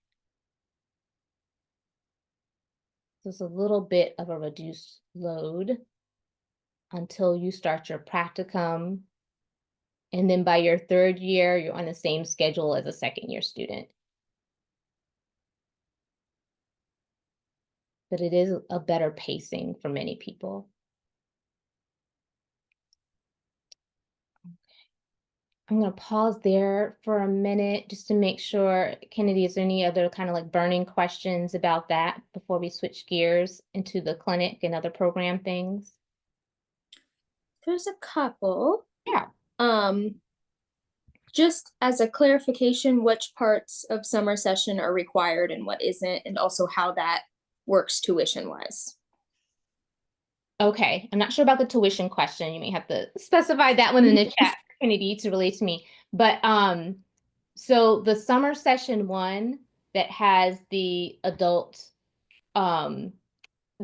So it's a little bit of a reduced load until you start your practicum. And then by your 3rd year, you're on the same schedule as a 2nd year student. But it is a better pacing for many people. I'm going to pause there for a minute just to make sure, Kennedy, is there any other kind of like burning questions about that before we switch gears into the clinic and other program things? There's a couple. Yeah. Just as a clarification, which parts of summer session are required and what isn't, and also how that works tuition-wise. Okay, I'm not sure about the tuition question. You may have to specify that one in the chat, Kennedy, to relate to me. But so the summer session 1 that has the adult, the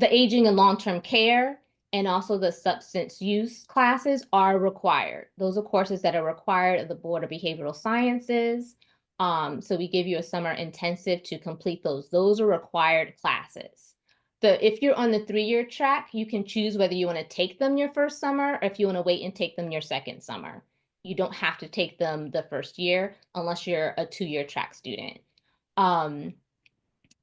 aging and long-term care, and also the substance use classes are required. Those are courses that are required of the Board of Behavioral Sciences. So we give you a summer intensive to complete those. Those are required classes. If you're on the 3-year track, you can choose whether you want to take them your first summer or if you want to wait and take them your second summer. You don't have to take them the first year unless you're a 2-year track student. And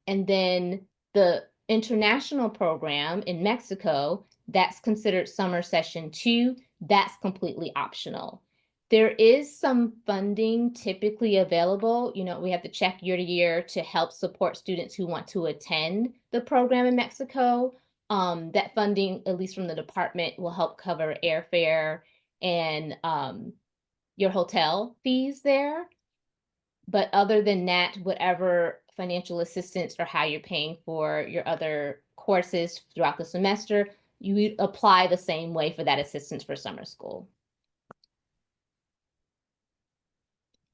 then the international program in Mexico, that's considered summer session 2. That's completely optional. There is some funding typically available. You know, we have to check year to year to help support students who want to attend the program in Mexico. That funding, at least from the department, will help cover airfare and your hotel fees there. But other than that, whatever financial assistance or how you're paying for your other courses throughout the semester, you would apply the same way for that assistance for summer school.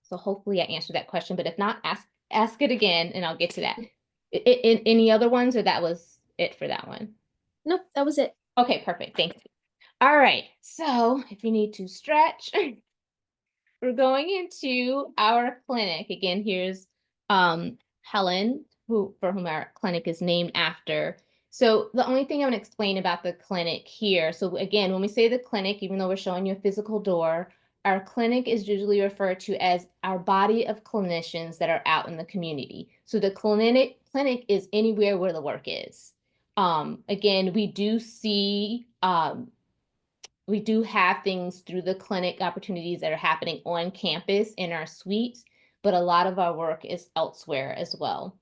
So hopefully I answered that question, but if not, ask it again and I'll get to that. In any other ones, or that was it for that one? Nope, that was it. Okay, perfect. Thanks. All right. So if you need to stretch, we're going into our clinic. Again, here's Helen, for whom our clinic is named after. So the only thing I'm going to explain about the clinic here. So again, when we say the clinic, even though we're showing you a physical door, our clinic is usually referred to as our body of clinicians that are out in the community. So the clinic is anywhere where the work is. Again, we do see We do have things through the clinic opportunities that are happening on campus in our suites, but a lot of our work is elsewhere as well.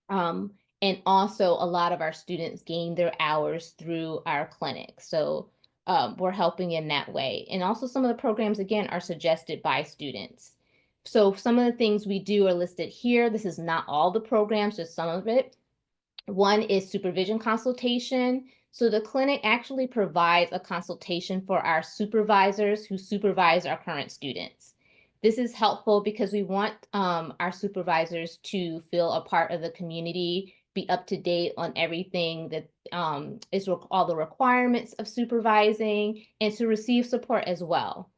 And also a lot of our students gain their hours through our clinic. So we're helping in that way. And also some of the programs, again, are suggested by students. So some of the things we do are listed here. This is not all the programs, just some of it. One is supervision consultation. So the clinic actually provides a consultation for our supervisors who supervise our current students. This is helpful because we want our supervisors to feel a part of the community, be up to date on everything that is all the requirements of supervising, and to receive support as well.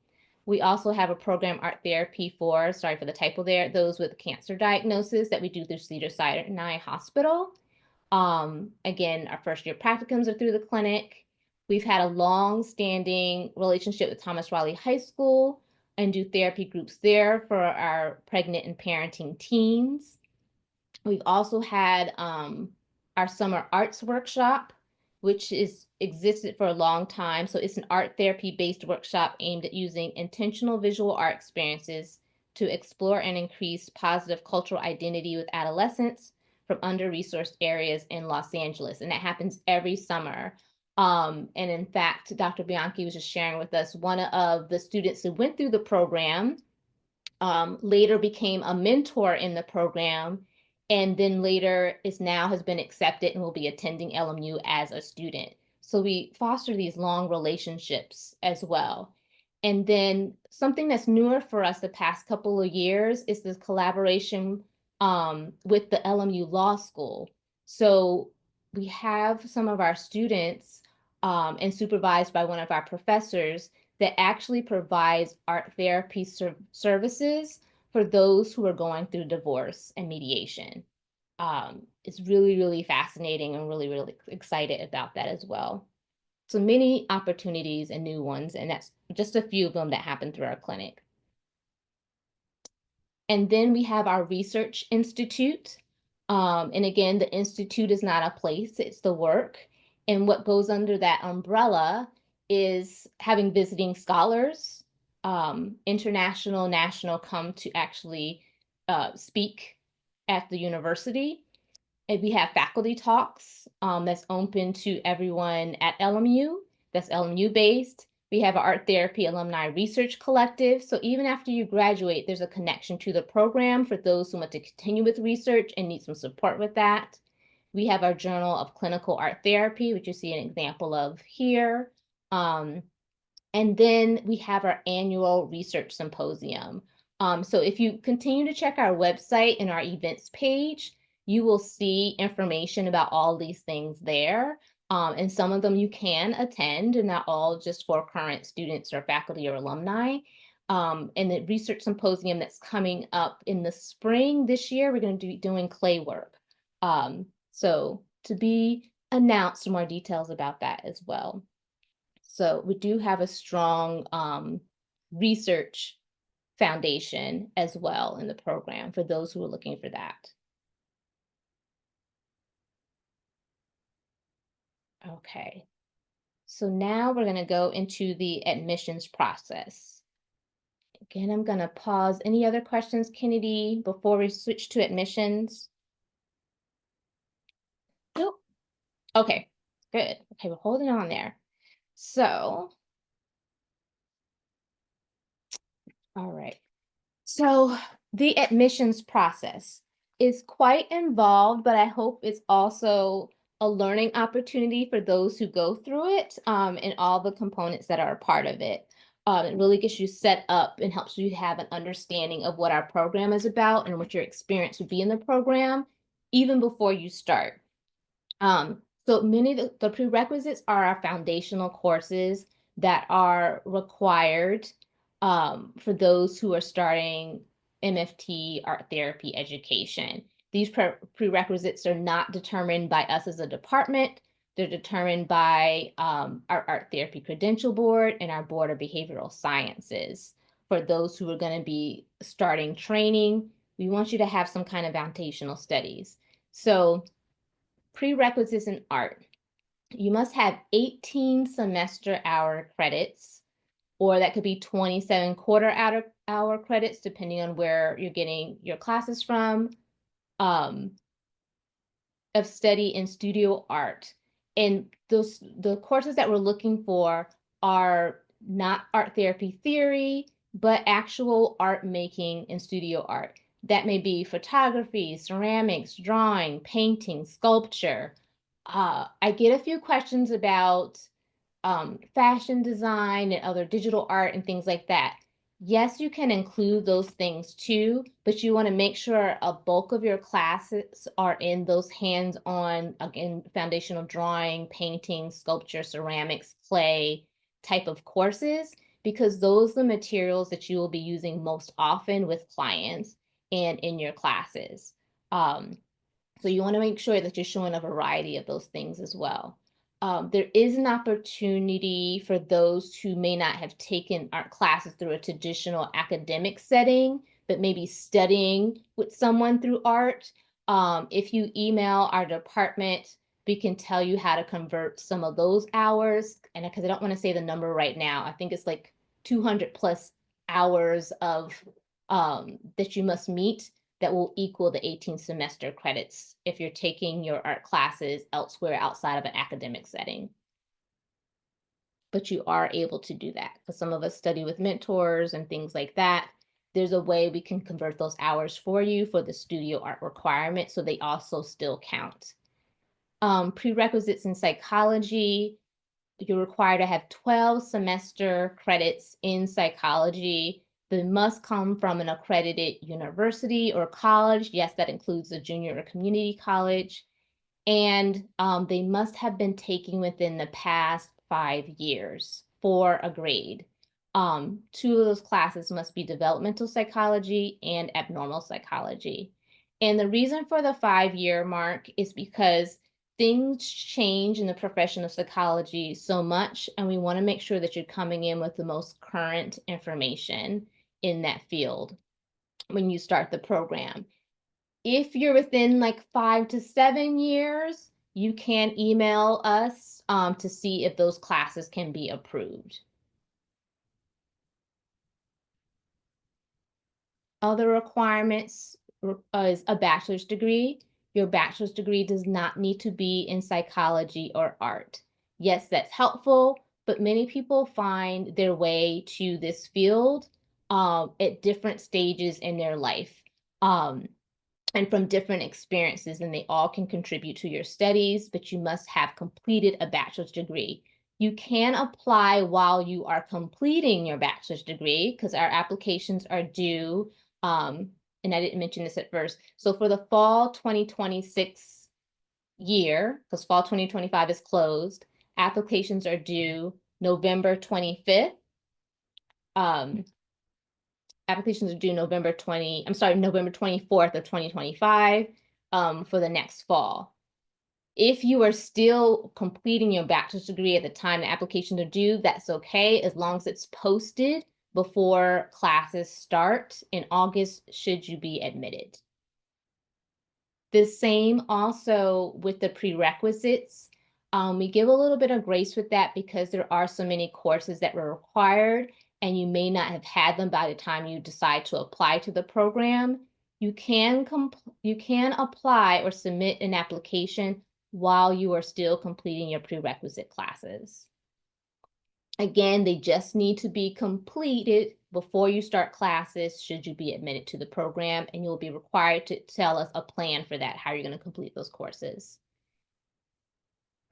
We also have a program, art therapy, for, sorry for the typo there, those with cancer diagnosis that we do through Cedars-Sinai Hospital. Again, our first year practicums are through the clinic. We've had a long-standing relationship with Thomas Raleigh High School and do therapy groups there for our pregnant and parenting teens. We've also had our summer arts workshop, which is existed for a long time. So it's an art therapy-based workshop aimed at using intentional visual art experiences to explore and increase positive cultural identity with adolescents from under-resourced areas in Los Angeles. And that happens every summer. And in fact, Dr. Bianchi was just sharing with us, one of the students who went through the program later became a mentor in the program, and then later has been accepted and will be attending LMU as a student. So we foster these long relationships as well. And then something that's newer for us the past couple of years is this collaboration with the LMU Law School. So we have some of our students and supervised by one of our professors that actually provides art therapy services for those who are going through divorce and mediation. It's really, really fascinating and really, really excited about that as well. So many opportunities and new ones, and that's just a few of them that happen through our clinic. And then we have our research institute. And again, the institute is not a place, it's the work. And what goes under that umbrella is having visiting scholars, international, national, come to actually speak at the university. And we have faculty talks that's open to everyone at LMU, that's LMU based. We have an art therapy alumni research collective. So even after you graduate, there's a connection to the program for those who want to continue with research and need some support with that. We have our Journal of Clinical Art Therapy, which you see an example of here. And then we have our annual research symposium. So if you continue to check our website and our events page, you will see information about all these things there. And some of them you can attend, and not all just for current students or faculty or alumni. And the research symposium that's coming up in the spring this year, we're going to be doing clay work. So to be announced, more details about that as well. So we do have a strong research foundation as well in the program for those who are looking for that. Okay, so now we're going to go into the admissions process. Again, I'm going to pause. Any other questions, Kennedy, before we switch to admissions? Nope. Okay, good. Okay, we're holding on there. So, all right. So the admissions process is quite involved, but I hope it's also a learning opportunity for those who go through it and all the components that are a part of it. It really gets you set up and helps you have an understanding of what our program is about and what your experience would be in the program, even before you start. So many of the prerequisites are our foundational courses that are required for those who are starting MFT art therapy education. These prerequisites are not determined by us as a department. They're determined by our art therapy credential board and our board of behavioral sciences. For those who are going to be starting training, we want you to have some kind of foundational studies. So prerequisites in art. You must have 18 semester hour credits, or that could be 27 quarter hour credits, depending on where you're getting your classes from, of study in studio art. And the courses that we're looking for are not art therapy theory, but actual art making and studio art. That may be photography, ceramics, drawing, painting, sculpture. I get a few questions about fashion design and other digital art and things like that. Yes, you can include those things too, but you want to make sure a bulk of your classes are in those hands-on, again, foundational drawing, painting, sculpture, ceramics, clay type of courses, because those are the materials that you will be using most often with clients and in your classes. So you want to make sure that you're showing a variety of those things as well. There is an opportunity for those who may not have taken art classes through a traditional academic setting, but maybe studying with someone through art. If you email our department, we can tell you how to convert some of those hours. And because I don't want to say the number right now, I think it's like 200 plus hours of that you must meet that will equal the 18 semester credits if you're taking your art classes elsewhere outside of an academic setting. But you are able to do that because some of us study with mentors and things like that. There's a way we can convert those hours for you for the studio art requirement, so they also still count. Prerequisites in psychology, you're required to have 12 semester credits in psychology. They must come from an accredited university or college. Yes, that includes a junior or community college. And they must have been taken within the past 5 years for a grade. Two of those classes must be developmental psychology and abnormal psychology. And the reason for the 5 year mark is because things change in the profession of psychology so much, and we want to make sure that you're coming in with the most current information in that field when you start the program. If you're within like 5 to 7 years, you can email us to see if those classes can be approved. Other requirements is a bachelor's degree. Your bachelor's degree does not need to be in psychology or art. Yes, that's helpful, but many people find their way to this field at different stages in their life. And from different experiences, and they all can contribute to your studies, but you must have completed a bachelor's degree. You can apply while you are completing your bachelor's degree because our applications are due, and I didn't mention this at first. So for the fall 2026 year, because fall 2025 is closed, applications are due November 25th. Applications are due November 24th of 2025 for the next fall. If you are still completing your bachelor's degree at the time the applications are due, that's okay, as long as it's posted before classes start in August, should you be admitted. The same also with the prerequisites. We give a little bit of grace with that because there are so many courses that were required and you may not have had them by the time you decide to apply to the program. You can apply or submit an application while you are still completing your prerequisite classes. Again, they just need to be completed before you start classes should you be admitted to the program, and you'll be required to tell us a plan for that, how you're going to complete those courses.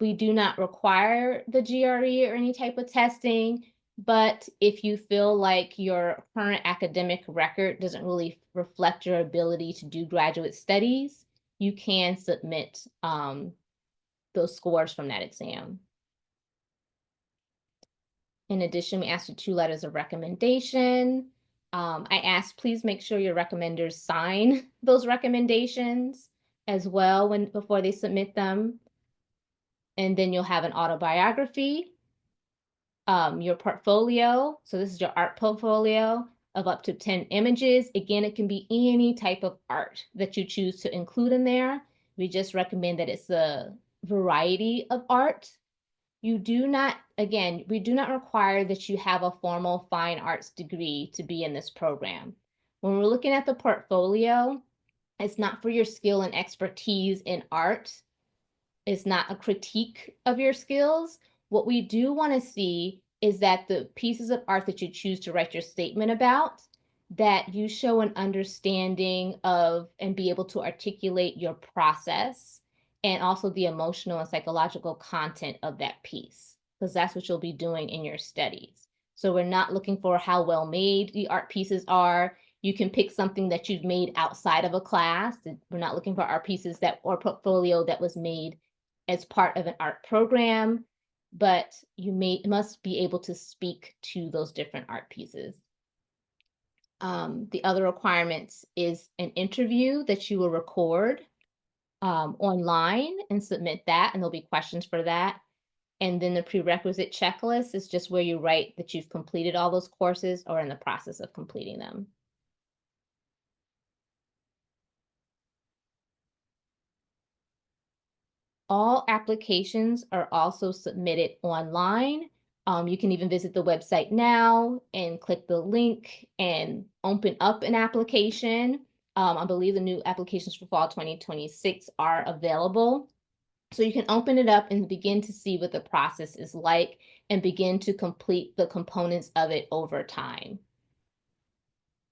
We do not require the GRE or any type of testing, but if you feel like your current academic record doesn't really reflect your ability to do graduate studies, you can submit those scores from that exam. In addition, we asked for 2 letters of recommendation. I asked, please make sure your recommenders sign those recommendations as well before they submit them. And then you'll have an autobiography, your portfolio. So this is your art portfolio of up to 10 images. Again, it can be any type of art that you choose to include in there. We just recommend that it's a variety of art You do not, again, we do not require that you have a formal fine arts degree to be in this program. When we're looking at the portfolio, it's not for your skill and expertise in art. It's not a critique of your skills. What we do want to see is that the pieces of art that you choose to write your statement about, that you show an understanding of and be able to articulate your process and also the emotional and psychological content of that piece, because that's what you'll be doing in your studies. So we're not looking for how well made the art pieces are. You can pick something that you've made outside of a class. We're not looking for art pieces that or portfolio that was made as part of an art program, but you must be able to speak to those different art pieces. The other requirements is an interview that you will record online and submit that, and there'll be questions for that. And then the prerequisite checklist is just where you write that you've completed all those courses or in the process of completing them. All applications are also submitted online. You can even visit the website now and click the link and open up an application. I believe the new applications for fall 2026 are available. So you can open it up and begin to see what the process is like and begin to complete the components of it over time.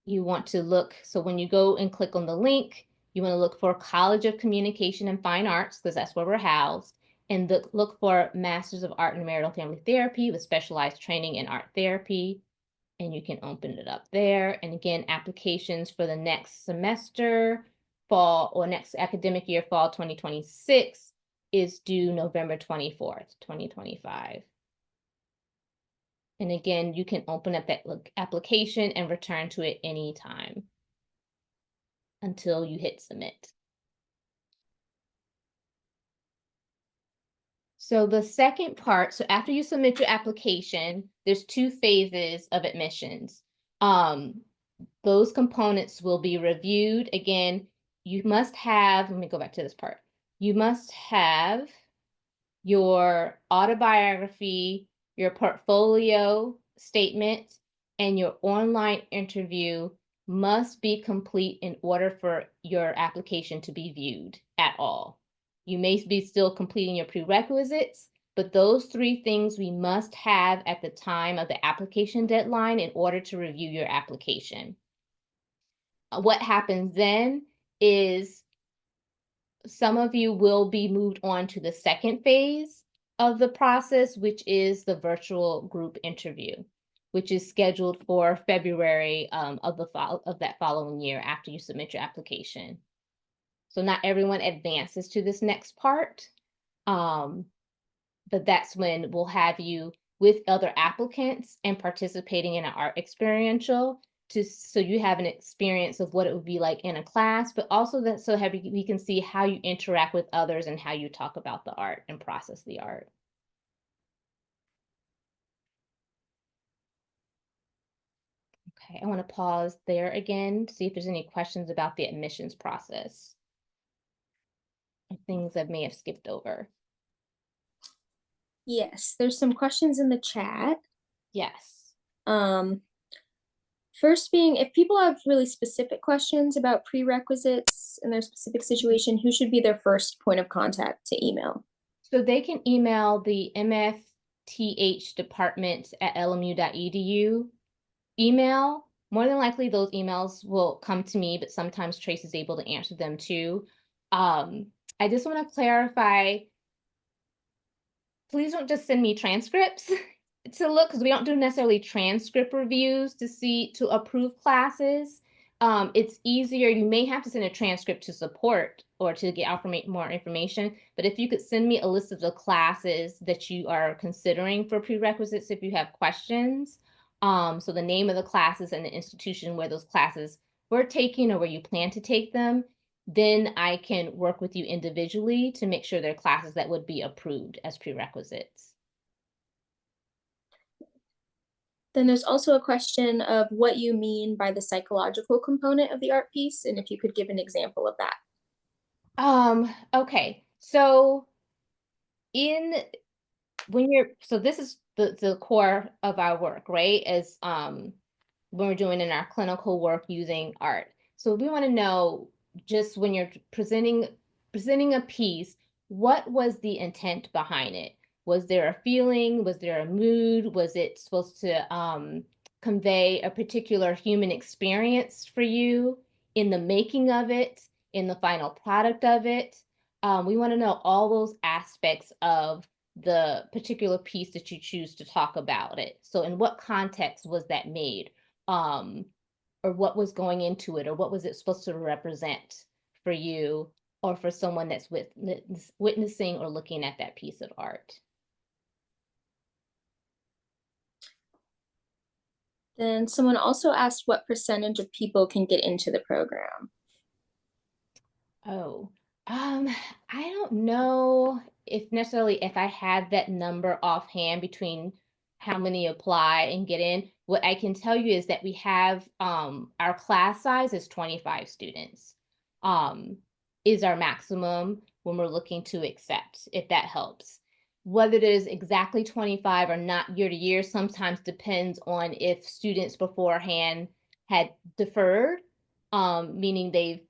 You want to look, so when you go and click on the link, you want to look for College of Communication and Fine Arts, because that's where we're housed, and look for Masters of Art in Marital and Family Therapy with specialized training in art therapy, and you can open it up there. And again, applications for the next semester, fall or next academic year, fall 2026, is due November 24th, 2025. And again, you can open up that application and return to it anytime until you hit submit. So the second part, so after you submit your application, there's 2 phases of admissions. Those components will be reviewed. Again, you must have, let me go back to this part. You must have your autobiography, your portfolio statement, and your online interview must be complete in order for your application to be viewed at all. You may be still completing your prerequisites, but those 3 things we must have at the time of the application deadline in order to review your application. What happens then is some of you will be moved on to the second phase of the process, which is the virtual group interview, which is scheduled for February of that following year after you submit your application. So not everyone advances to this next part, but that's when we'll have you with other applicants and participating in an art experiential so you have an experience of what it would be like in a class, but also that so we can see how you interact with others and how you talk about the art and process the art. Okay, I want to pause there again, see if there's any questions about the admissions process or things I may have skipped over. Yes, there's some questions in the chat. Yes. First being, if people have really specific questions about prerequisites in their specific situation, who should be their first point of contact to email? So they can email the MFTH department at lmu.edu email. More than likely, those emails will come to me, but sometimes Trace is able to answer them too. I just want to clarify, please don't just send me transcripts to look, because we don't do necessarily transcript reviews to approve classes. It's easier. You may have to send a transcript to support or to get out more information. But if you could send me a list of the classes that you are considering for prerequisites, if you have questions, so the name of the classes and the institution where those classes were taken or where you plan to take them, then I can work with you individually to make sure they're classes that would be approved as prerequisites. Then there's also a question of what you mean by the psychological component of the art piece, and if you could give an example of that. Okay, so in so this is the core of our work, right? Is when we're doing in our clinical work using art. So we want to know, just when you're presenting a piece, what was the intent behind it? Was there a feeling? Was there a mood? Was it supposed to convey a particular human experience for you in the making of it, in the final product of it? We want to know all those aspects of the particular piece that you choose to talk about it. So in what context was that made? Or what was going into it, or what was it supposed to represent for you or for someone that's witnessing or looking at that piece of art. Then someone also asked what percentage of people can get into the program. Oh, I don't know if necessarily if I have that number offhand between how many apply and get in. What I can tell you is that we have our class size is 25 students. Is our maximum when we're looking to accept, if that helps. Whether it is exactly 25 or not year to year sometimes depends on if students beforehand had deferred, meaning they've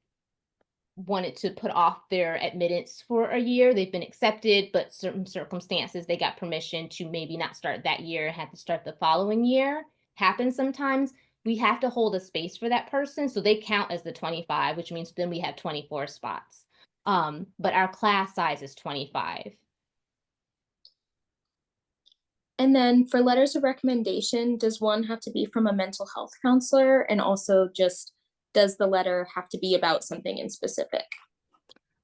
wanted to put off their admittance for a year. They've been accepted, but certain circumstances, they got permission to maybe not start that year and have to start the following year. Happens sometimes. We have to hold a space for that person. So they count as the 25, which means then we have 24 spots. But our class size is 25. And then for letters of recommendation, does one have to be from a mental health counselor? And also just, does the letter have to be about something in specific?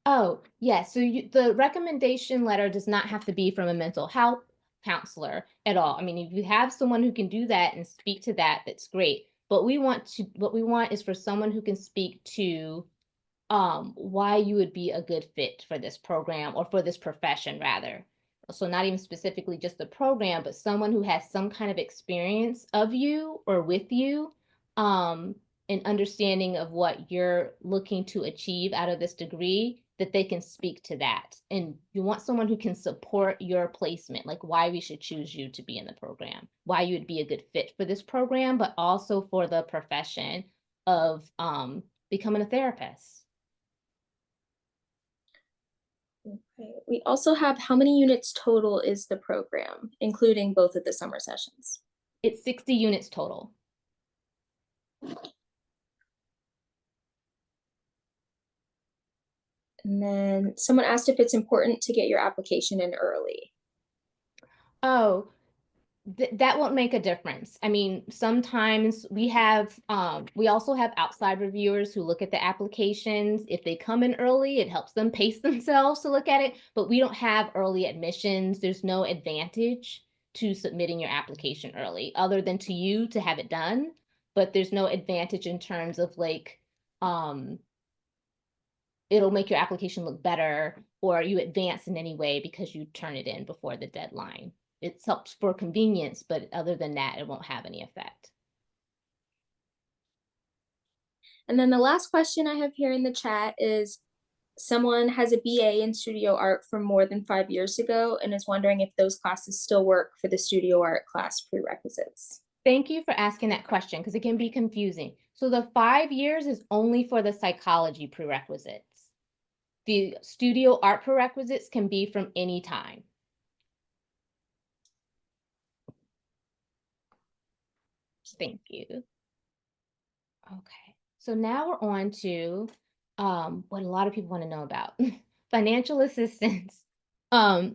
Oh, yes. So the recommendation letter does not have to be from a mental health counselor at all. I mean, if you have someone who can do that and speak to that, that's great. But what we want is for someone who can speak to why you would be a good fit for this program or for this profession rather. So not even specifically just the program, but someone who has some kind of experience of you or with you, an understanding of what you're looking to achieve out of this degree, that they can speak to that. And you want someone who can support your placement, like why we should choose you to be in the program, why you would be a good fit for this program, but also for the profession of becoming a therapist. Okay. We also have how many units total is the program, including both of the summer sessions? It's 60 units total. And then someone asked if it's important to get your application in early. Oh, that won't make a difference. I mean, sometimes we also have outside reviewers who look at the applications. If they come in early, it helps them pace themselves to look at it, but we don't have early admissions. There's no advantage to submitting your application early other than to you to have it done, but there's no advantage in terms of like, it'll make your application look better or you advance in any way because you turn it in before the deadline. It's helps for convenience, but other than that, it won't have any effect. And then the last question I have here in the chat is, someone has a BA in studio art from more than 5 years ago and is wondering if those classes still work for the studio art class prerequisites. Thank you for asking that question because it can be confusing. So the 5 years is only for the psychology prerequisites. The studio art prerequisites can be from any time. Thank you. Okay, so now we're on to what a lot of people want to know about financial assistance.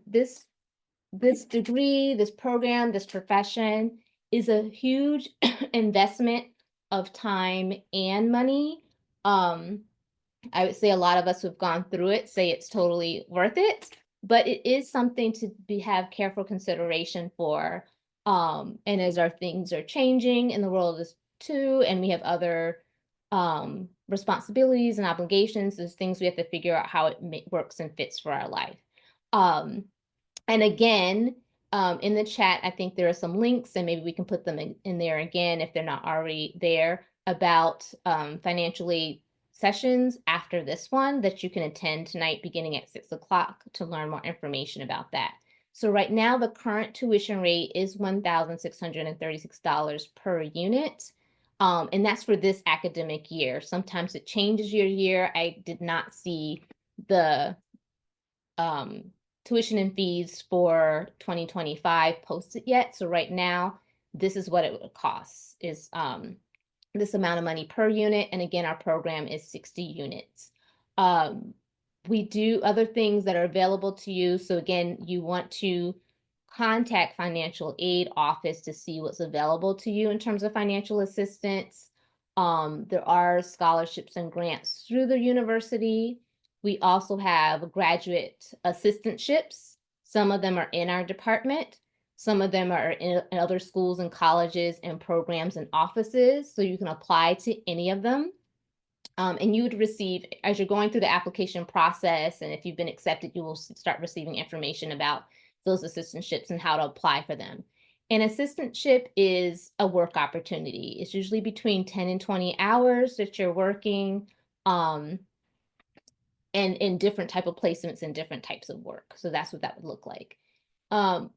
This degree, this program, this profession is a huge investment of time and money. I would say a lot of us who've gone through it say it's totally worth it, but it is something to have careful consideration for. And as our things are changing in the world is too, and we have other responsibilities and obligations, there's things we have to figure out how it works and fits for our life. And again, in the chat, I think there are some links, and maybe we can put them in there again if they're not already there, about financial aid sessions after this one that you can attend tonight beginning at 6 o'clock to learn more information about that. So right now, the current tuition rate is $1,636 per unit. And that's for this academic year. Sometimes it changes year to year. I did not see the tuition and fees for 2025 posted yet. So right now, this is what it would cost, is this amount of money per unit. And again, our program is 60 units. We do other things that are available to you. So again, you want to contact financial aid office to see what's available to you in terms of financial assistance. There are scholarships and grants through the university. We also have graduate assistantships. Some of them are in our department. Some of them are in other schools and colleges and programs and offices. So you can apply to any of them. And you would receive, as you're going through the application process, and if you've been accepted, you will start receiving information about those assistantships and how to apply for them. An assistantship is a work opportunity. It's usually between 10 and 20 hours that you're working, and in different type of placements and different types of work. So that's what that would look like.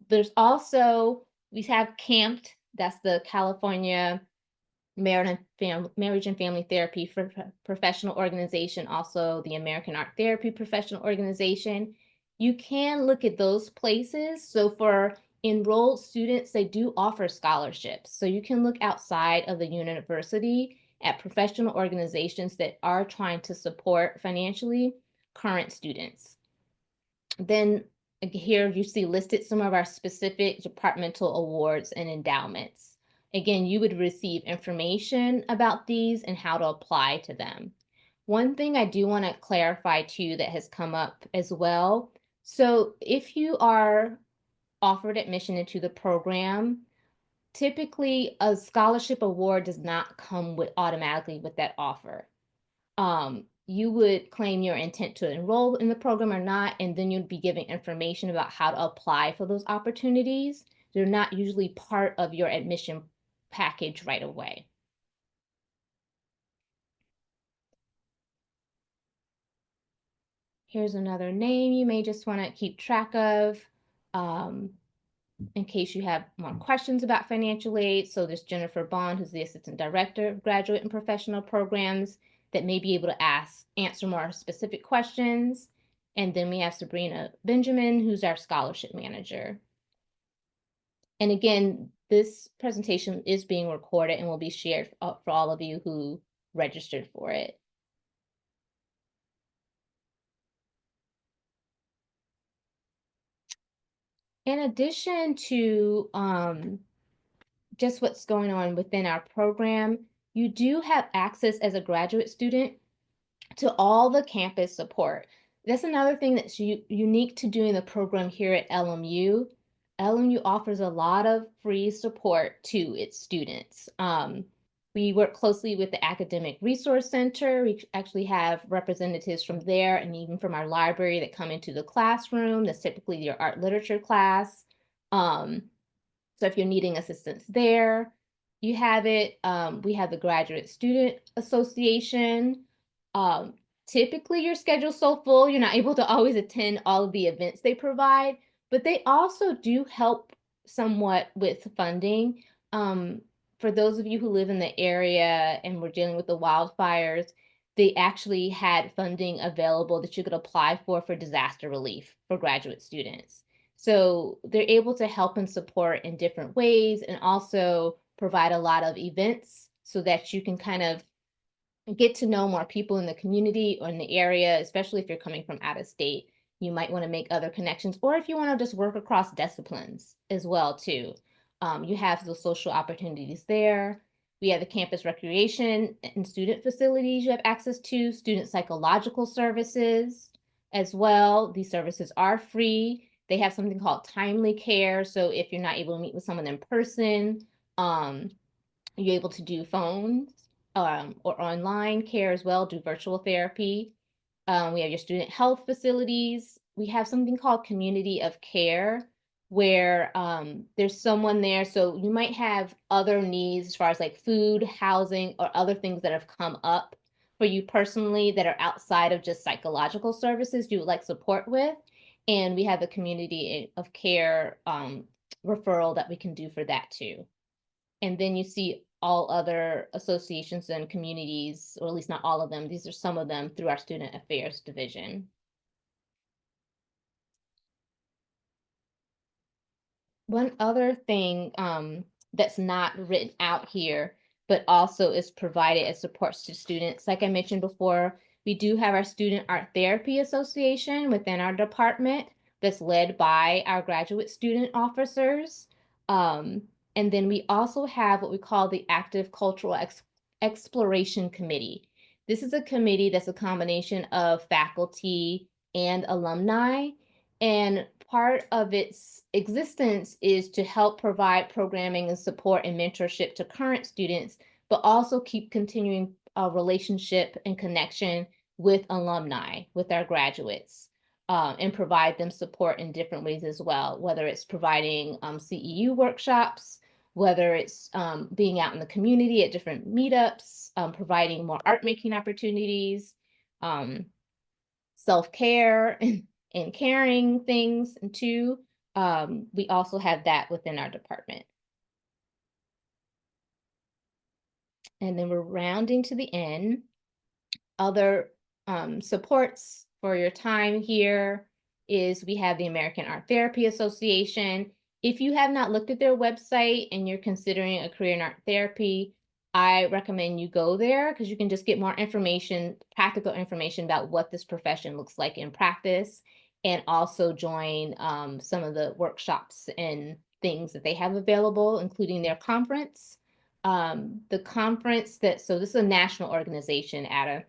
There's also, we have CAMPT, that's the California Marriage and Family Therapy for Professional Organization, also the American Art Therapy Professional Organization. You can look at those places. So for enrolled students, they do offer scholarships. So you can look outside of the university at professional organizations that are trying to support financially current students. Then here you see listed some of our specific departmental awards and endowments. Again, you would receive information about these and how to apply to them. One thing I do want to clarify too that has come up as well. So if you are offered admission into the program, typically a scholarship award does not come with automatically with that offer. You would claim your intent to enroll in the program or not, and then you'd be giving information about how to apply for those opportunities. They're not usually part of your admission package right away. Here's another name you may just want to keep track of in case you have more questions about financial aid. So there's Jennifer Bond, who's the Assistant Director of Graduate and Professional Programs, that may be able to answer more specific questions. And then we have Sabrina Benjamin, who's our Scholarship Manager. And again, this presentation is being recorded and will be shared for all of you who registered for it. In addition to just what's going on within our program, you do have access as a graduate student to all the campus support. That's another thing that's unique to doing the program here at LMU. LMU offers a lot of free support to its students. We work closely with the Academic Resource Center. We actually have representatives from there and even from our library that come into the classroom. That's typically your art literature class. So if you're needing assistance there, you have it. We have the Graduate Student Association. Typically your schedule's so full, you're not able to always attend all of the events they provide, but they also do help somewhat with funding. For those of you who live in the area and we're dealing with the wildfires, they actually had funding available that you could apply for disaster relief for graduate students. So they're able to help and support in different ways and also provide a lot of events so that you can kind of get to know more people in the community or in the area, especially if you're coming from out of state. You might want to make other connections, or if you want to just work across disciplines as well too. You have those social opportunities there. We have the campus recreation and student facilities you have access to, student psychological services as well. These services are free. They have something called timely care. So if you're not able to meet with someone in person, you're able to do phones or online care as well, do virtual therapy. We have your student health facilities. We have something called community of care, where there's someone there. So you might have other needs as far as like food, housing, or other things that have come up for you personally that are outside of just psychological services you would like support with. And we have the community of care referral that we can do for that too. And then you see all other associations and communities, or at least not all of them. These are some of them through our Student Affairs Division. One other thing that's not written out here, but also is provided as supports to students. Like I mentioned before, we do have our Student Art Therapy Association within our department that's led by our graduate student officers. And then we also have what we call the Active Cultural Exploration Committee. This is a committee that's a combination of faculty and alumni. And part of its existence is to help provide programming and support and mentorship to current students, but also keep continuing a relationship and connection with alumni, with our graduates, and provide them support in different ways as well, whether it's providing CEU workshops, whether it's being out in the community at different meetups, providing more art making opportunities, self-care and caring things too. We also have that within our department. And then we're rounding to the end. Other supports for your time here is we have the American Art Therapy Association. If you have not looked at their website and you're considering a career in art therapy, I recommend you go there because you can just get more information, practical information about what this profession looks like in practice, and also join some of the workshops and things that they have available, including their conference. The conference so this is a national organization, Ada.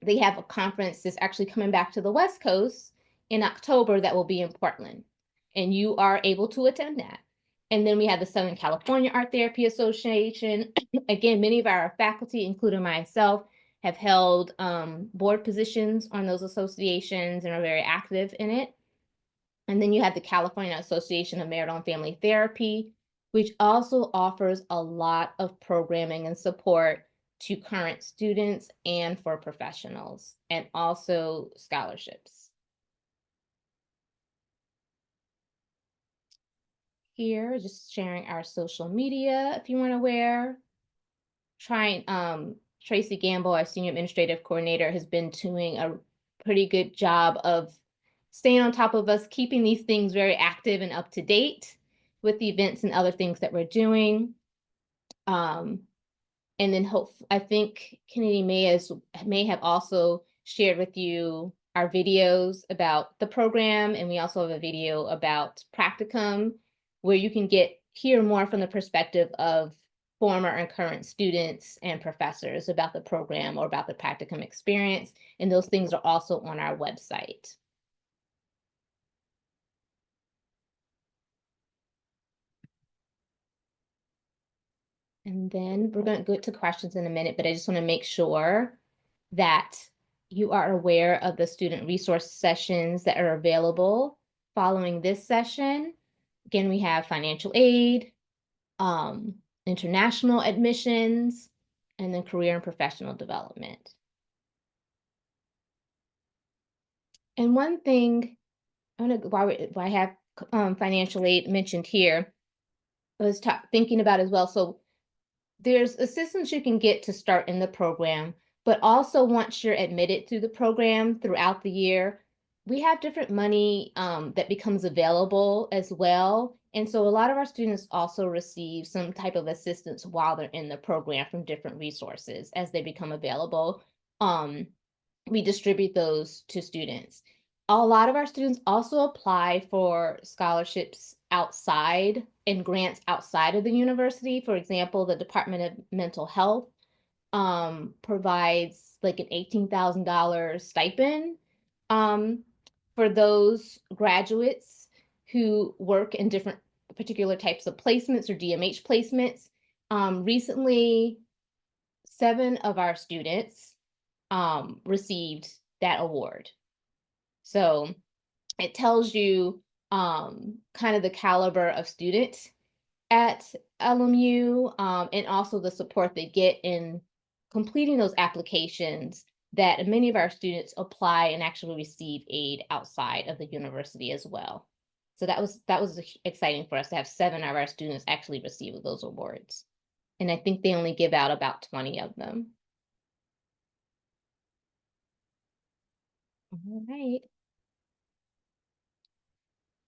They have a conference that's actually coming back to the West Coast in October that will be in Portland, and you are able to attend that. And then we have the Southern California Art Therapy Association. Again, many of our faculty, including myself, have held board positions on those associations and are very active in it. And then you have the California Association of Marital and Family Therapy, which also offers a lot of programming and support to current students and for professionals, and also scholarships. Here, just sharing our social media if you weren't aware. Tracy Gamble, our Senior Administrative Coordinator, has been doing a pretty good job of staying on top of us, keeping these things very active and up to date with the events and other things that we're doing. And then I think Kennedy may have also shared with you our videos about the program, and we also have a video about practicum, where you can hear more from the perspective of former and current students and professors about the program or about the practicum experience, and those things are also on our website. And then we're going to go to questions in a minute, but I just want to make sure that you are aware of the student resource sessions that are available following this session. Again, we have financial aid, international admissions, and then career and professional development. And one thing, why I have financial aid mentioned here, I was thinking about as well. So there's assistance you can get to start in the program, but also once you're admitted through the program throughout the year, we have different money that becomes available as well. And so a lot of our students also receive some type of assistance while they're in the program from different resources as they become available. We distribute those to students. A lot of our students also apply for scholarships outside and grants outside of the university. For example, the Department of Mental Health provides like an $18,000 stipend for those graduates who work in different particular types of placements or DMH placements. Recently, 7 of our students received that award. So it tells you kind of the caliber of student at LMU and also the support they get in completing those applications that many of our students apply and actually receive aid outside of the university as well. So that was exciting for us to have 7 of our students actually receive those awards. And I think they only give out about 20 of them. All right.